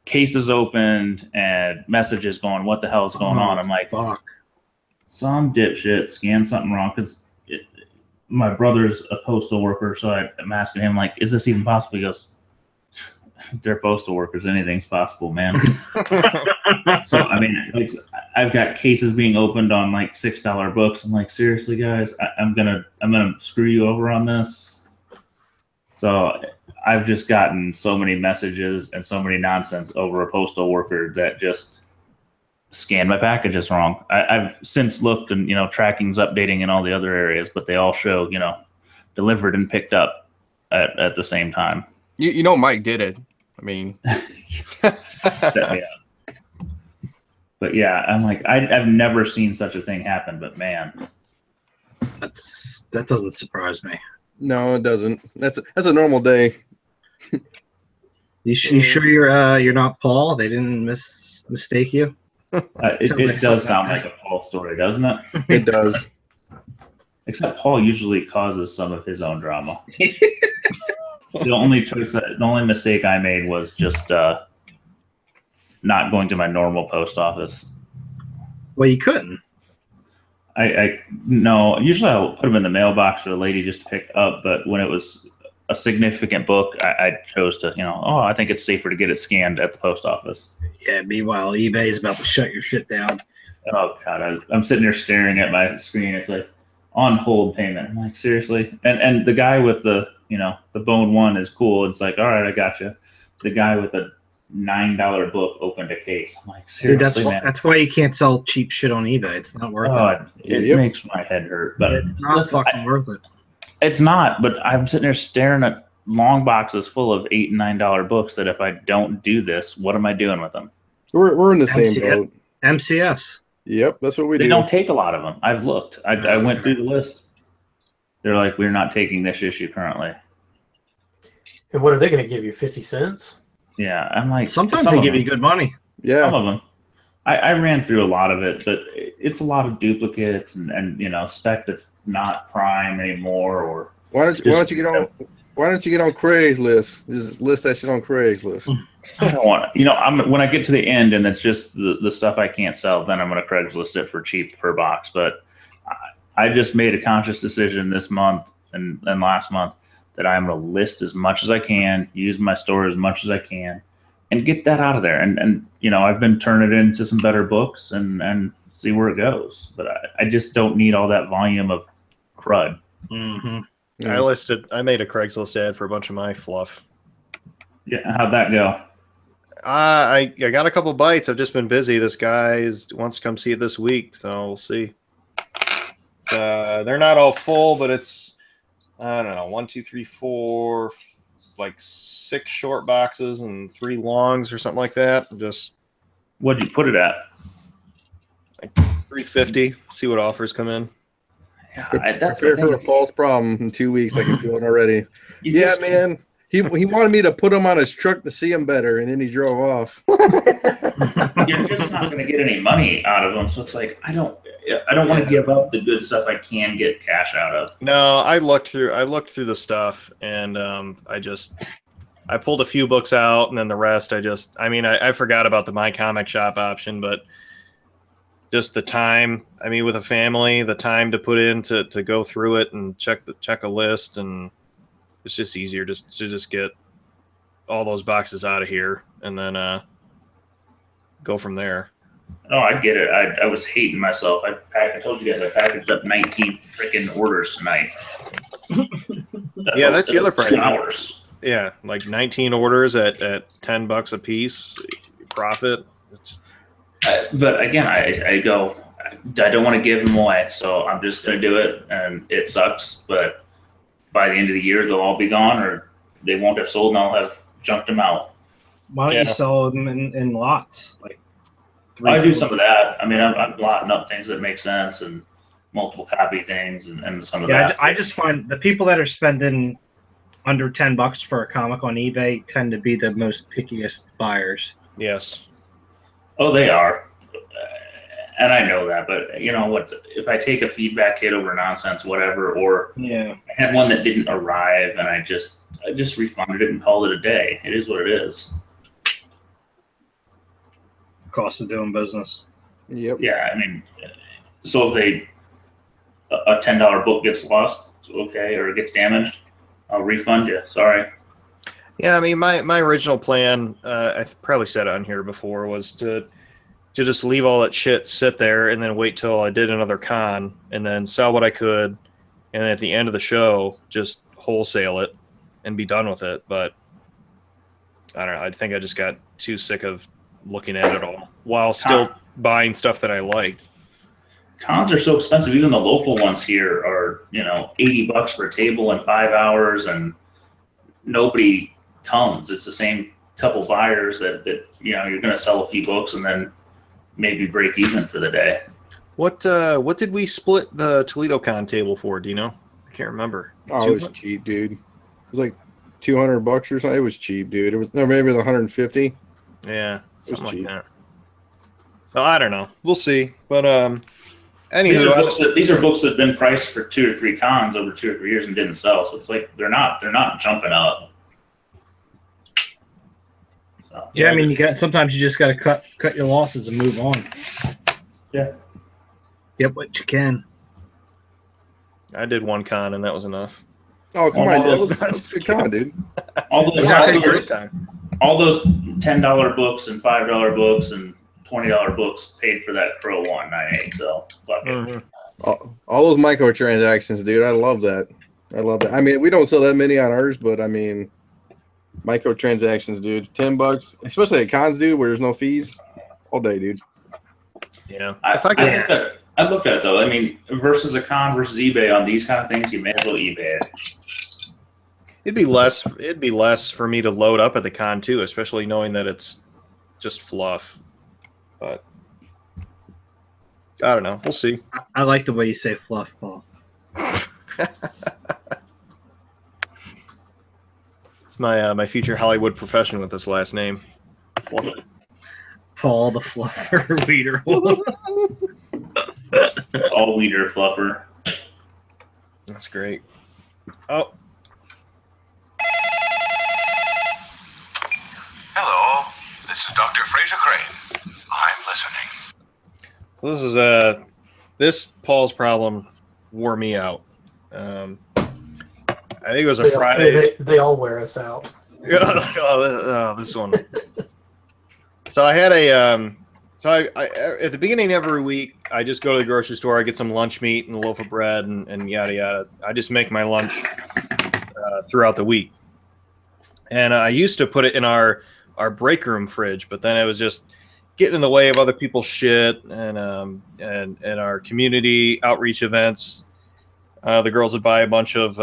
cases opened and messages going, what the hell is going on? I'm like, fuck. Some dipshit scanned something wrong, because my brother's a postal worker, so I'm asking him, like, is this even possible? He goes, they're postal workers. Anything's possible, man. So, I mean, like, I've got cases being opened on like $6 books. I'm like, seriously, guys, I'm gonna screw you over on this. So I've just gotten so many messages and so many nonsense over a postal worker that just scanned my packages wrong. I've since looked, and, you know, tracking's updating in all the other areas, but they all show, you know, delivered and picked up at the same time. You know, Mike did it. I mean, yeah. But yeah, I'm like, I've never seen such a thing happen. But man, that doesn't surprise me. No, it doesn't. That's a normal day. You sure you're not Paul? They didn't mistake you? It does sound like a Paul story, doesn't it? It does. Except Paul usually causes some of his own drama. The only mistake I made was just not going to my normal post office. Well, you couldn't. I no. Usually I'll put them in the mailbox for the lady just to pick up. But when it was a significant book, I chose to, I think it's safer to get it scanned at the post office. Yeah. Meanwhile, eBay is about to shut your shit down. Oh God, I'm sitting there staring at my screen. It's like on hold payment. I'm like, seriously? And the guy with the the bone one is cool. It's like, all right, I got you. The guy with a $9 book opened a case. I'm like, seriously, Dude, man. that's why you can't sell cheap shit on eBay. It's not worth it. It makes my head hurt. But it's not fucking worth it. It's not. But I'm sitting there staring at long boxes full of $8 and $9 books. That if I don't do this, what am I doing with them? We're in the same boat. MCS. Yep, that's what we do. They don't take a lot of them. I've looked. I went through the list. They're like, we're not taking this issue currently. And what are they going to give you? 50 cents? Yeah, I'm like. Sometimes they give you good money. Yeah, some of them. I ran through a lot of it, but it's a lot of duplicates and spec that's not prime anymore. Or why don't you get on Craigslist? Just list that shit on Craigslist. I don't want to. When I get to the end and it's just the stuff I can't sell, then I'm going to Craigslist it for cheap per box. But I just made a conscious decision this month and last month that I'm going to list as much as I can, use my store as much as I can, and get that out of there. And I've been turning it into some better books and see where it goes. But I just don't need all that volume of crud. Mm-hmm. Yeah. I made a Craigslist ad for a bunch of my fluff. Yeah, how'd that go? I got a couple bites. I've just been busy. This guy wants to come see it this week, so we'll see. They're not all full, but it's, I don't know, 1, 2, 3, 4, it's like 6 short boxes and 3 longs or something like that. Just what'd you put it at? Like $350. See what offers come in. Yeah, that's prepare for a false problem in 2 weeks. I can feel it already. Man. He wanted me to put him on his truck to see him better, and then he drove off. You're just not going to get any money out of them, so it's like I don't want to give up the good stuff I can get cash out of. No, I looked through the stuff, and I pulled a few books out, and then the rest I forgot about the My Comic Shop option, but just the time. I mean, with a family, the time to put in to go through it and check a list, and it's just easier to just get all those boxes out of here and then go from there. Oh, I get it. I was hating myself. I told you guys I packaged up 19 freaking orders tonight. That's the other price. 2 hours. Yeah, like 19 orders at $10 a piece profit. But again, I don't want to give them away, so I'm just going to do it, and it sucks, but by the end of the year, they'll all be gone, or they won't have sold, and I'll have junked them out. Why don't you sell them in lots? Like I do some of that. I mean, I'm lotting up things that make sense and multiple copy things and some of that. I just find the people that are spending under $10 for a comic on eBay tend to be the most pickiest buyers. Yes. Oh, they are. And I know that, but you know what? If I take a feedback hit over nonsense, whatever, or I had one that didn't arrive, and I just refunded it and called it a day. It is what it is. Cost of doing business. Yep. Yeah, I mean, so if a $10 book gets lost, okay, or it gets damaged, I'll refund you. Sorry. Yeah, I mean, my original plan, I probably said it on here before, was to just leave all that shit sit there and then wait till I did another con and then sell what I could, and at the end of the show just wholesale it and be done with it. But I don't know. I think I just got too sick of looking at it all while still buying stuff that I liked. Cons are so expensive. Even the local ones here are, $80 for a table in 5 hours, and nobody comes. It's the same couple buyers that you're going to sell a few books and then maybe break even for the day. What did we split the Toledo Con table for? Do you know? I can't remember. Oh, it was cheap, dude. It was like $200 or something. It was cheap, dude. It was maybe the 150. Yeah, something like that. So I don't know. We'll see. But anywho, these are books that have been priced for 2 or 3 cons over 2 or 3 years and didn't sell. So it's like they're not jumping up. So, I mean, sometimes you just got to cut your losses and move on. Yeah. Get what you can. I did one con and that was enough. Oh, come on. That's a good con, dude. All those, I had a great time. All those $10 books and $5 books and $20 books paid for that Crow 198. So fuck it. All those microtransactions, dude. I love that. I mean, we don't sell that many on ours, but I mean, microtransactions, dude. $10, especially at cons, dude, where there's no fees, all day, dude. Yeah. I looked at it though. I mean, versus a con versus eBay on these kind of things, you may as well eBay it. It'd be less for me to load up at the con too, especially knowing that it's just fluff. But I don't know. We'll see. I like the way you say fluff, Paul. It's my future Hollywood profession with this last name. Fluff. Paul the Fluffer Weeder. All Weeder Fluffer. That's great. Oh. Hello, this is Dr. Fraser Crane. I'm listening. This Paul's problem wore me out. I think it was a Friday. They all wear us out. This one. So I had I at the beginning of every week, I just go to the grocery store, I get some lunch meat and a loaf of bread and yada yada. I just make my lunch throughout the week. And I used to put it in our break room fridge, but then it was just getting in the way of other people's shit and our community outreach events. The girls would buy a bunch of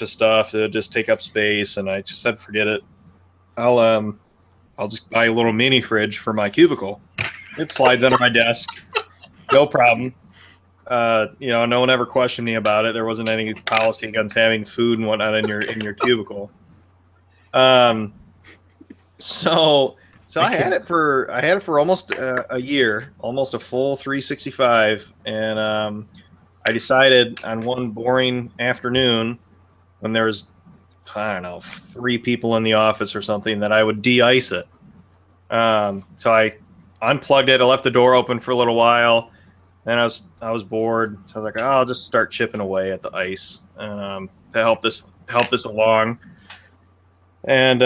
stuff to just take up space, and I just said, forget it. I'll just buy a little mini fridge for my cubicle. It slides under my desk, no problem. No one ever questioned me about it. There wasn't any policy against having food and whatnot in your cubicle. So I had it for almost a year, almost a full 365, and I decided on one boring afternoon when there was, I don't know, 3 people in the office or something, that I would de-ice it. So I unplugged it. I left the door open for a little while. Then I was bored, so I was like, oh, I'll just start chipping away at the ice to help this along. And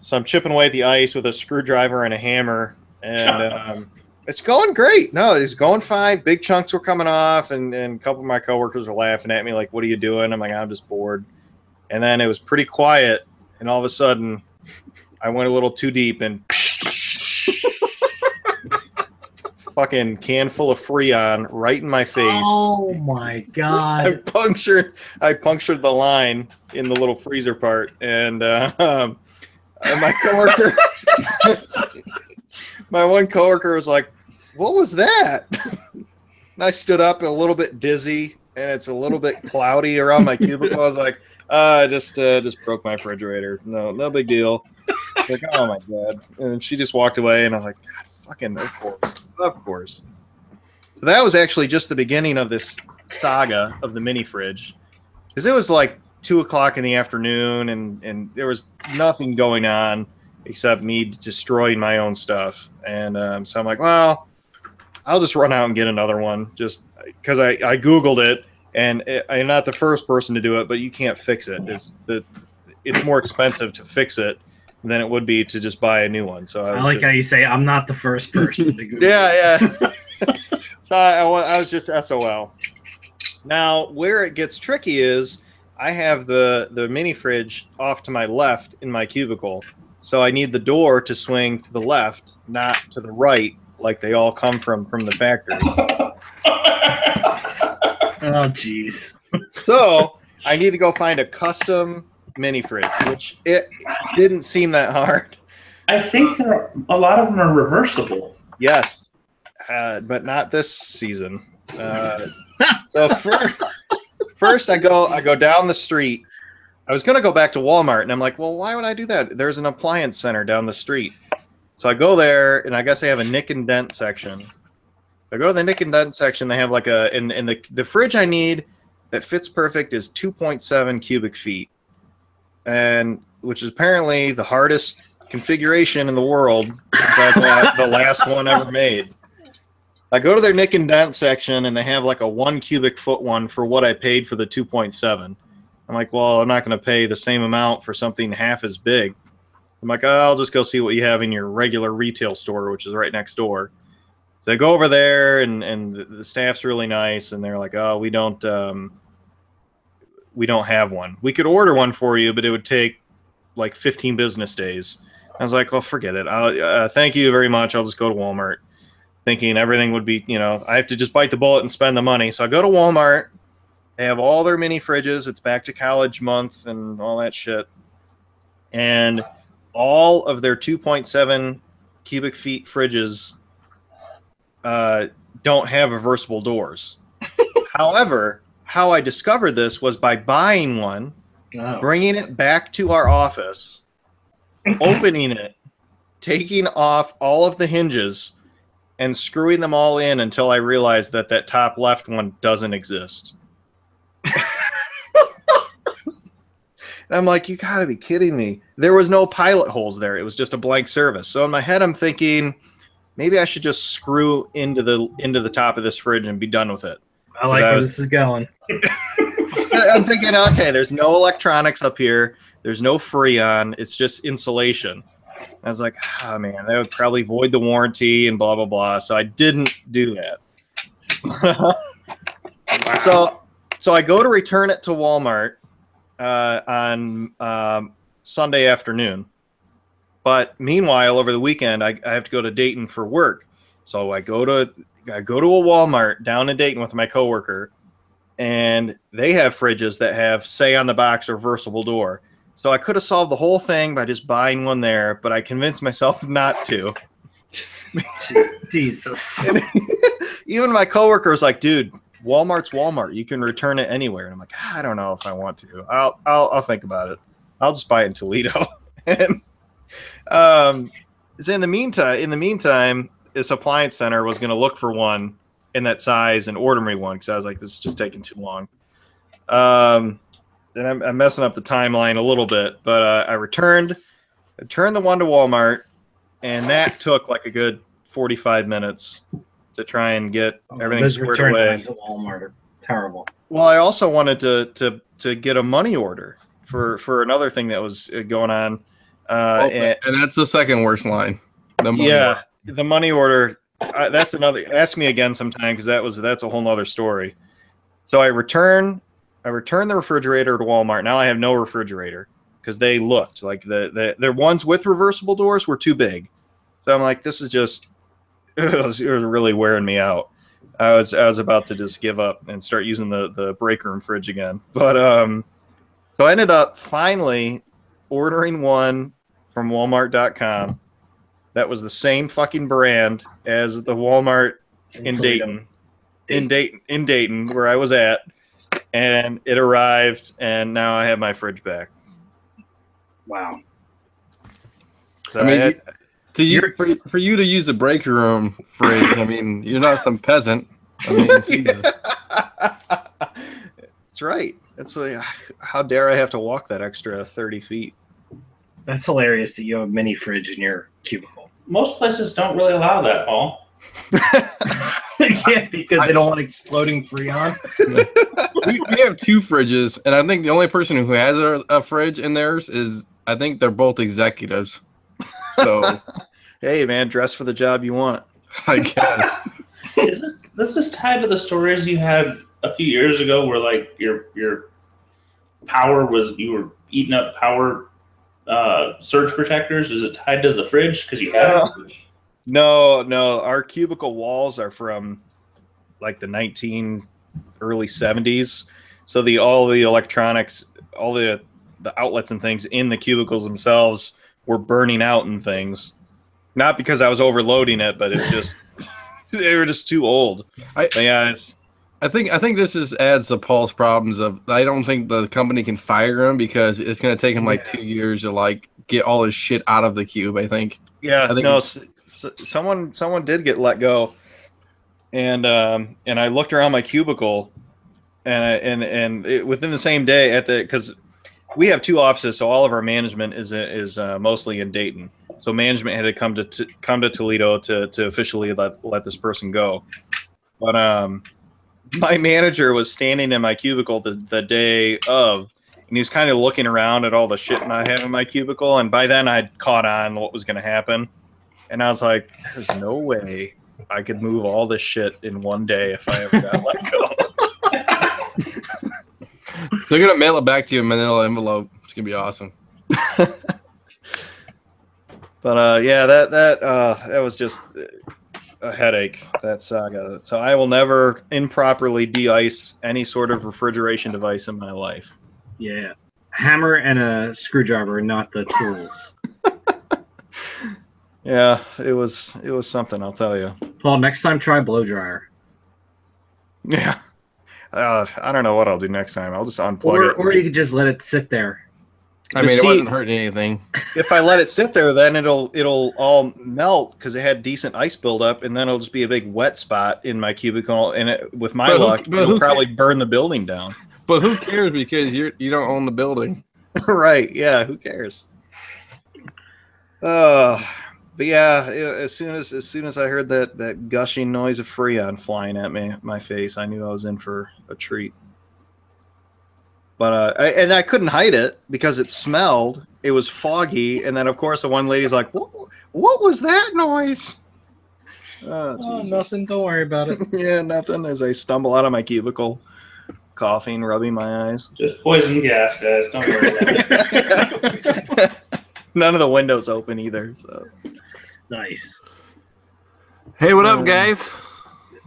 so I'm chipping away at the ice with a screwdriver and a hammer, and it's going great. No, it's going fine. Big chunks were coming off, and a couple of my coworkers were laughing at me like, what are you doing? I'm like, I'm just bored. And then it was pretty quiet, and all of a sudden, I went a little too deep, and fucking can full of Freon right in my face. Oh my god! I punctured the line in the little freezer part, and my coworker, my one coworker was like, "What was that?" And I stood up a little bit dizzy, and it's a little bit cloudy around my cubicle. I was like, "I just broke my refrigerator. No big deal." Like, oh my god! And she just walked away, and I was like, God, fucking, of course. So that was actually just the beginning of this saga of the mini fridge, because it was like 2:00 in the afternoon, and there was nothing going on except me destroying my own stuff. And so I'm like, well, I'll just run out and get another one, just because I Googled it, and I'm not the first person to do it, but you can't fix it. It's more expensive to fix it than it would be to just buy a new one. So I like how you say, I'm not the first person to Google. Yeah. So I was just SOL. Now, where it gets tricky is I have the mini fridge off to my left in my cubicle. So I need the door to swing to the left, not to the right, like they all come from the factory. Oh, jeez. So I need to go find a custom mini fridge, which it didn't seem that hard. I think a lot of them are reversible. Yes, but not this season. So first I go down the street. I was going to go back to Walmart, and I'm like, well, why would I do that? There's an appliance center down the street. So I go there, and I guess they have a nick and dent section. I go to the nick and dent section. They have like and the fridge I need that fits perfect is 2.7 cubic feet, and which is apparently the hardest configuration in the world since I bought the last one ever made. I go to their nick and dent section, and they have like a 1 cubic foot one for what I paid for the 2.7. I'm like, well, I'm not going to pay the same amount for something half as big. I'm like, oh, I'll just go see what you have in your regular retail store, which is right next door. So I go over there, and the staff's really nice, and they're like, oh, we don't have one. We could order one for you, but it would take like 15 business days. I was like, well, forget it. Thank you very much. I'll just go to Walmart, thinking everything would be, I have to just bite the bullet and spend the money. So I go to Walmart. They have all their mini fridges. It's back to college month and all that shit. And all of their 2.7 cubic feet fridges don't have reversible doors. However, how I discovered this was by buying one, bringing it back to our office, opening it, taking off all of the hinges, and screwing them all in until I realized that that top left one doesn't exist. And I'm like, you gotta be kidding me. There was no pilot holes there. It was just a blank service. So in my head, I'm thinking, maybe I should just screw into the top of this fridge and be done with it. I like where this is going. I'm thinking, okay, there's no electronics up here. There's no Freon. It's just insulation. I was like, oh, man, that would probably void the warranty and blah, blah, blah. So I didn't do that. So I go to return it to Walmart on Sunday afternoon. But meanwhile, over the weekend, I have to go to Dayton for work. So I go to a Walmart down in Dayton with my coworker, and they have fridges that have, say on the box, reversible door. So I could have solved the whole thing by just buying one there, but I convinced myself not to. Jesus. Even my coworker was like, dude, Walmart's Walmart. You can return it anywhere. And I'm like, I don't know if I want to. I'll think about it. I'll just buy it in Toledo. And in the meantime, this appliance center was going to look for one in that size and order me one because I was like, this is just taking too long. And I'm messing up the timeline a little bit, but I returned the one to Walmart, and that took like a good 45 minutes to try and get everything squared away. To Walmart are terrible. Well, I also wanted to get a money order for another thing that was going on. And that's the second worst line. The money order. That's another. Ask me again sometime because that's a whole nother story. So I returned the refrigerator to Walmart. Now I have no refrigerator because they looked like the ones with reversible doors were too big. So I'm like, this is just it was really wearing me out. I was about to just give up and start using the break room fridge again. But so I ended up finally ordering one from Walmart.com that was the same fucking brand as the Walmart in Dayton, where I was at, and it arrived, and now I have my fridge back. Wow. So I mean, for you to use the break room fridge, I mean, you're not some peasant. I mean, Jesus. That's right. It's like, how dare I have to walk that extra 30 feet? That's hilarious that you have a mini fridge in your cubicle. Most places don't really allow that, Paul. Yeah, because they don't want exploding Freon. we have two fridges, and I think the only person who has a fridge in theirs is, I think they're both executives. So, hey, man, dress for the job you want. I guess. Is this tied to the stories you had a few years ago, where like your power was, you were eating up power surge protectors? Is it tied to the fridge because you had it? No. Our cubicle walls are from like the early 70s. So all the electronics, all the outlets and things in the cubicles themselves were burning out and things. Not because I was overloading it, but it's just they were just too old. I think this adds to Paul's problems of, I don't think the company can fire him because it's going to take him like 2 years to like get all his shit out of the cube. I think. Yeah. Someone did get let go, and I looked around my cubicle, and within the same day because we have two offices, so all of our management is mostly in Dayton, So management had to come to Toledo to officially let this person go. But my manager was standing in my cubicle the day of, and he was kind of looking around at all the shit I have in my cubicle. And by then I'd caught on what was going to happen. And I was like, there's no way I could move all this shit in one day if I ever got let go. They're going to mail it back to you in a manila envelope. It's going to be awesome. But yeah, that was just a headache, that saga. So I will never improperly de-ice any sort of refrigeration device in my life. Yeah. Hammer and a screwdriver, not the tools. Yeah, it was something, I'll tell you. Paul, next time try blow dryer. Yeah. I don't know what I'll do next time. I'll just unplug it. Or you could just let it sit there. I mean, it wasn't hurting anything. If I let it sit there, then it'll all melt because it had decent ice buildup, and then it'll just be a big wet spot in my cubicle. And with my luck, it'll probably burn the building down. But who cares, because you don't own the building. Right? Yeah. Who cares? But yeah, as soon as I heard that gushing noise of Freon flying at my face, I knew I was in for a treat. But I couldn't hide it because it smelled. It was foggy, and then of course the one lady's like, "What was that noise?" Oh, nothing. Don't worry about it. Yeah, nothing. As I stumble out of my cubicle, coughing, rubbing my eyes. Just poison gas, guys. Don't worry about it. None of the windows open either. So nice. Hey, what up, guys?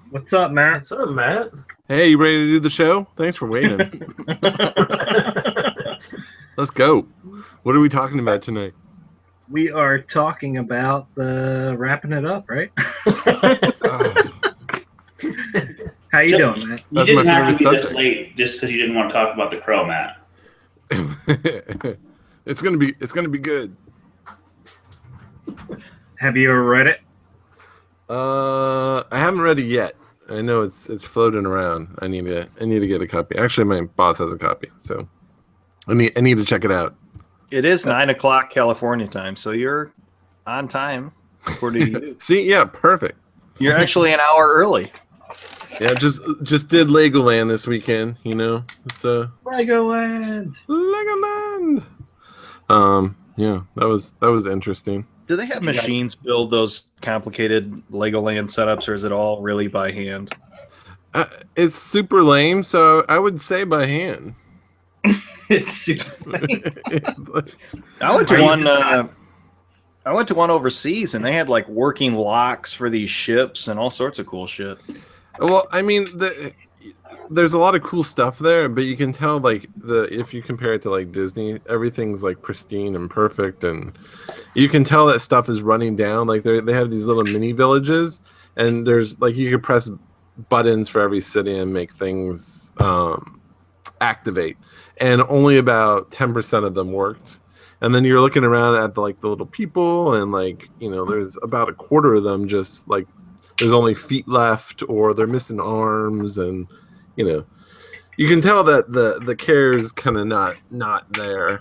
What's up, Matt? What's up, Matt? Hey, you ready to do the show? Thanks for waiting. Let's go. What are we talking about tonight? We are talking about the wrapping it up, right? How you doing, Matt? You didn't have to be this late just because you didn't want to talk about the Crow, Matt. It's gonna be good. Have you ever read it? I haven't read it yet. I know it's floating around. I need to get a copy. Actually, my boss has a copy, so I need to check it out. It is 9 o'clock California time, so you're on time according to you. See, yeah, perfect. You're actually an hour early. Yeah, just did Legoland this weekend. You know, it's Legoland. Yeah, that was interesting. Do they have machines build those complicated Legoland setups, or is it all really by hand? It's super lame, so I would say by hand. It's super lame. I went to one overseas, and they had like working locks for these ships and all sorts of cool shit. Well, I mean, there's a lot of cool stuff there, but you can tell, like, if you compare it to like Disney, everything's like pristine and perfect, and you can tell that stuff is running down. Like they have these little mini villages, and there's like you can press buttons for every city and make things activate, and only about 10% of them worked. And then you're looking around at the little people, and like, you know, there's about a quarter of them just like there's only feet left, or they're missing arms, and you know, you can tell that the care is kind of not there.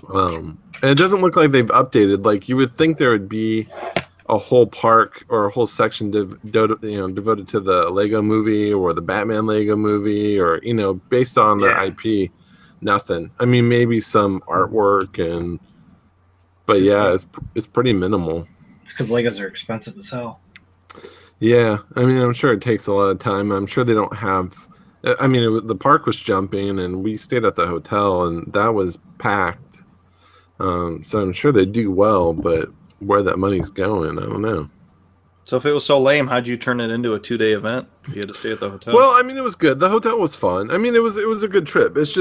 And it doesn't look like they've updated. Like, you would think there would be a whole park or a whole section devoted to the Lego movie or the Batman Lego movie, or, you know, based on their IP. Nothing. I mean, maybe some artwork, but yeah, it's pretty minimal. It's because Legos are expensive as hell. Yeah, I mean, I'm sure it takes a lot of time. I'm sure they don't have. I mean, the park was jumping, and we stayed at the hotel, and that was packed. So I'm sure they do well, but where that money's going, I don't know. So if it was so lame, how'd you turn it into a 2-day event if you had to stay at the hotel? Well, I mean, it was good. The hotel was fun. I mean, it was a good trip. It's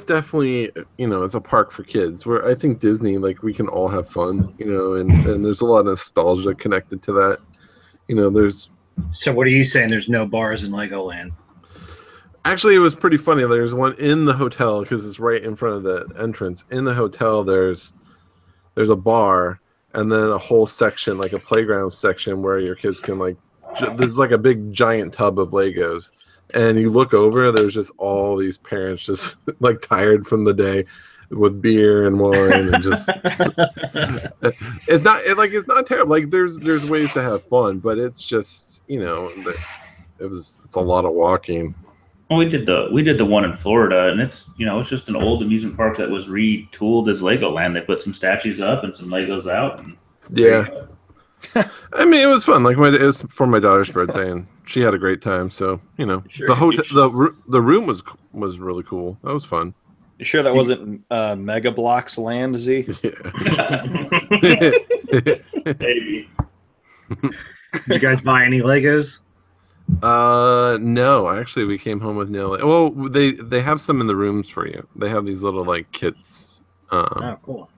definitely, you know, it's a park for kids. Where I think Disney, like, we can all have fun, you know, and there's a lot of nostalgia connected to that. You know, there's. So what are you saying? There's no bars in Legoland? Actually, it was pretty funny. There's one in the hotel because it's right in front of the entrance. In the hotel, there's a bar, and then a whole section, like a playground section, where your kids can, like, there's like a big giant tub of Legos, and you look over, there's just all these parents just like tired from the day, with beer and wine and just it's not terrible. Like there's ways to have fun, but it's just it's a lot of walking. Well, we did the one in Florida, and it's just an old amusement park that was retooled as Legoland. They put some statues up and some Legos out. And yeah, I mean it was fun. Like it was for my daughter's birthday, and she had a great time. So Sure, the hotel, the room was really cool. That was fun. You sure that wasn't Mega Bloks Land, Z? Yeah. Maybe. Did you guys buy any Legos? No, actually we came home with no. Well, they have some in the rooms for you. They have these little like kits. Oh, cool.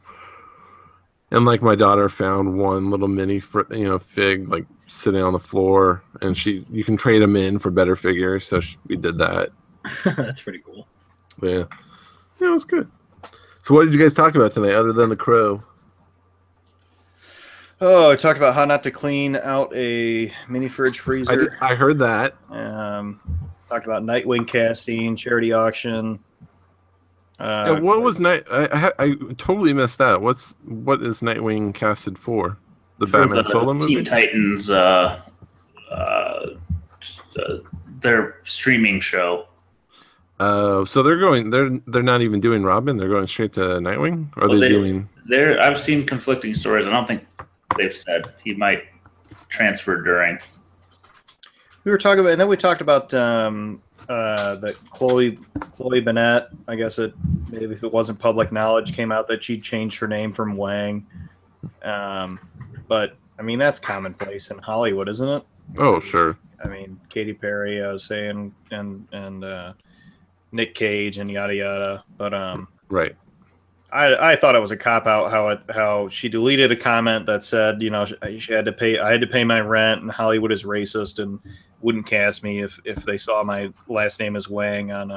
And like my daughter found one little mini fig like sitting on the floor, and you can trade them in for better figures. So we did that. That's pretty cool. Yeah, it was good. So what did you guys talk about tonight, other than the crow? Oh, I talked about how not to clean out a mini fridge freezer. I heard that. Talked about Nightwing casting, charity auction. What was I totally missed that. What is Nightwing casted for? The Batman solo movie? Teen Titans, their streaming show. So they're not even doing Robin. They're going straight to Nightwing. Or are they doing? I've seen conflicting stories. I don't think they've said he might transfer during. We were talking about, and then we talked about that Chloe Bennett. I guess maybe if it wasn't public knowledge, came out that she changed her name from Wang. But I mean that's commonplace in Hollywood, isn't it? Oh sure. I mean Katy Perry, I was saying, and Nick Cage and yada yada. But right. I thought it was a cop out how she deleted a comment that said she had to pay. I had to pay my rent, and Hollywood is racist and wouldn't cast me if they saw my last name as Wang on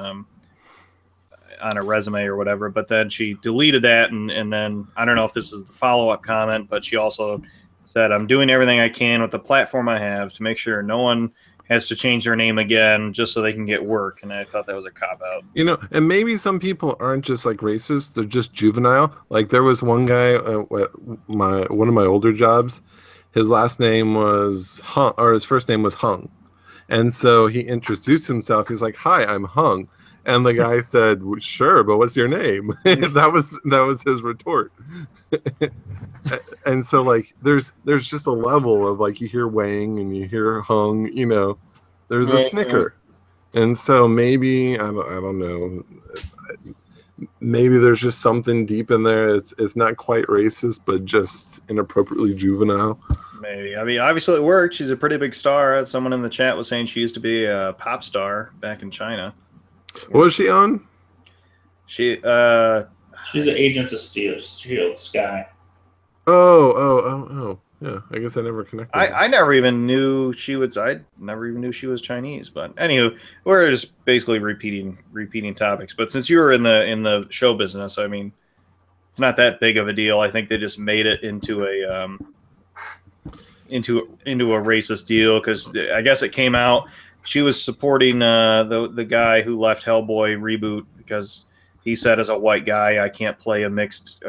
a resume or whatever. But then she deleted that, and then I don't know if this is the follow up comment, but she also said, "I'm doing everything I can with the platform I have to make sure no one has to change their name again just so they can get work." And I thought that was a cop-out. And maybe some people aren't just like racist, they're just juvenile. Like there was one guy at one of my older jobs, his last name was Hung, or his first name was Hung. And so he introduced himself. He's like, "Hi, I'm Hung." And the guy said, "Sure, but what's your name?" that was his retort. And so like there's just a level of like you hear Wang and you hear Hung, there's a snicker. And so maybe I don't know. Maybe there's just something deep in there. It's not quite racist, but just inappropriately juvenile. Maybe. I mean, obviously it worked. She's a pretty big star. Someone in the chat was saying she used to be a pop star back in China. What was she on? She's an Agents of Shield, Sky. Oh. Yeah, I guess I never connected. I never even knew she was. I never even knew she was Chinese. But anywho, we're just basically repeating topics. But since you were in the show business, I mean, it's not that big of a deal. I think they just made it into a into a racist deal because I guess it came out she was supporting the guy who left Hellboy reboot because he said as a white guy I can't play a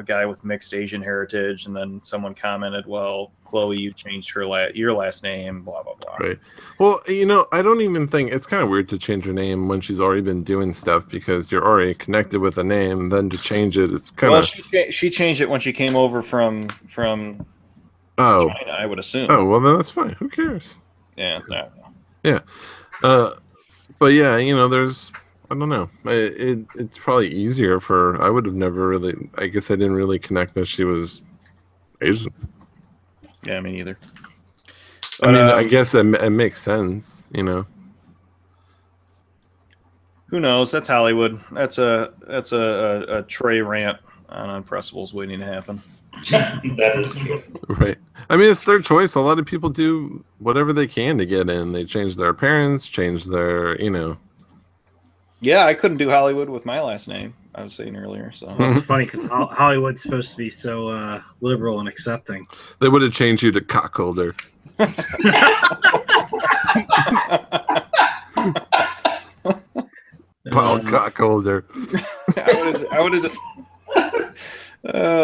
guy with mixed Asian heritage, and then someone commented, "Well, Chloe, you changed your last name, blah blah blah." Right. Well, I don't even think it's kind of weird to change her name when she's already been doing stuff because you're already connected with a name. Then to change it, it's kind of. Well, she changed it when she came over from China, I would assume. Oh well, then that's fine. Who cares? Yeah. No. Yeah. But yeah, there's. I don't know. It's probably easier for. I would have never really. I guess I didn't really connect that she was Asian. Yeah, me neither. I mean, I guess it makes sense. Who knows? That's Hollywood. That's a Trey rant on Unpressables waiting to happen. That is true. Right. I mean, it's their choice. A lot of people do whatever they can to get in. They change their appearance, change their. Yeah, I couldn't do Hollywood with my last name. I was saying earlier. So it's funny because Hollywood's supposed to be so liberal and accepting. They would have changed you to Cockholder. Paul Cockholder. I would have just.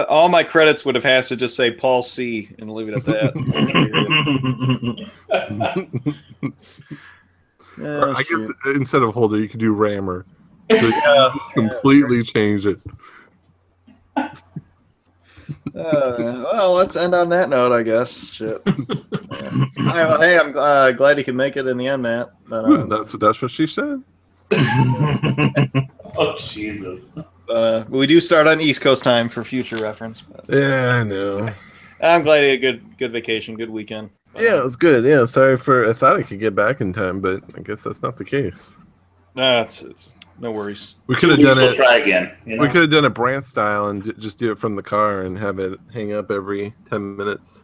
All my credits would have had to just say Paul C. and leave it at that. I guess instead of Holder, you could do Rammer. So completely change it. Well, let's end on that note, I guess. Shit. Hey, I'm glad you could make it in the end, Matt. But, that's what she said. Oh, Jesus. We do start on East Coast time for future reference. But Yeah, I know. I'm glad you had a good vacation, good weekend. Yeah, it was good. Yeah, sorry I thought I could get back in time, but I guess that's not the case. No, it's no worries. We could have done it. Try again. You know? We could have done a Brant style and just do it from the car and have it hang up every 10 minutes.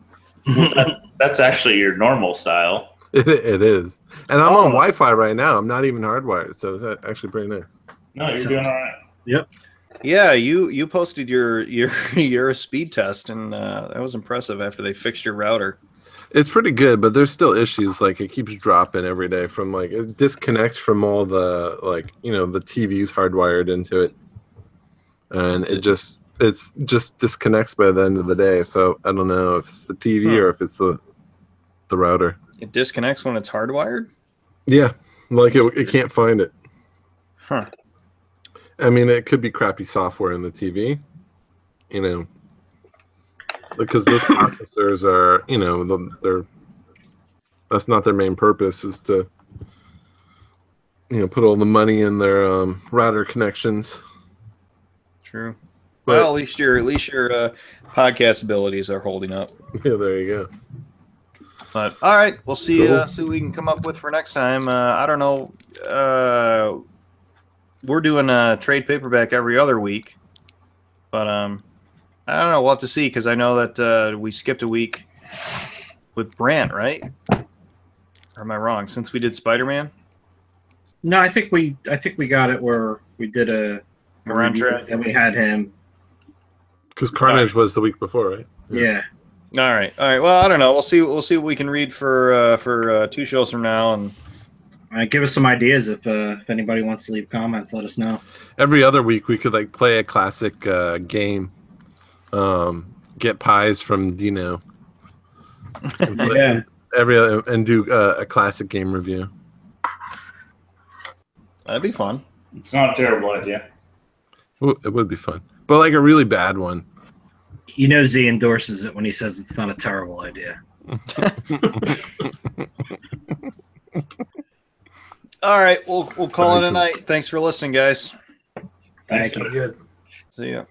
That's actually your normal style. It is, and I'm on Wi-Fi right now. I'm not even hardwired, so it's actually pretty nice. No, you're doing all right. Yep. Yeah, you posted your speed test, and that was impressive. After they fixed your router. It's pretty good, but there's still issues. Like it keeps dropping every day from like it disconnects from all the the TV's hardwired into it, and it just disconnects by the end of the day. So I don't know if it's the TV or if it's the router. It disconnects when it's hardwired? Yeah, like it can't find it. Huh. I mean, it could be crappy software in the TV, because those processors are, that's not their main purpose, is to, put all the money in their router connections. True. But, well, at least your podcast abilities are holding up. Yeah, there you go. But all right, we'll see what we can come up with for next time. I don't know. We're doing a trade paperback every other week, but I don't know. We'll have to see, because I know that we skipped a week with Brant, right? Or am I wrong? Since we did Spider-Man? No, I think we got it where we did We're on track. And we had him. Because Carnage was the week before, right? Yeah. All right. Well, I don't know. We'll see what we can read for 2 shows from now, and give us some ideas if anybody wants to leave comments. Let us know. Every other week we could play a classic game, get pies from Dino, and and do a classic game review. That'd be fun. It's not a terrible idea. It would be fun, but a really bad one. Z endorses it when he says it's not a terrible idea. All right, we'll call it a night. Thanks for listening, guys. Thank you. Good. See ya.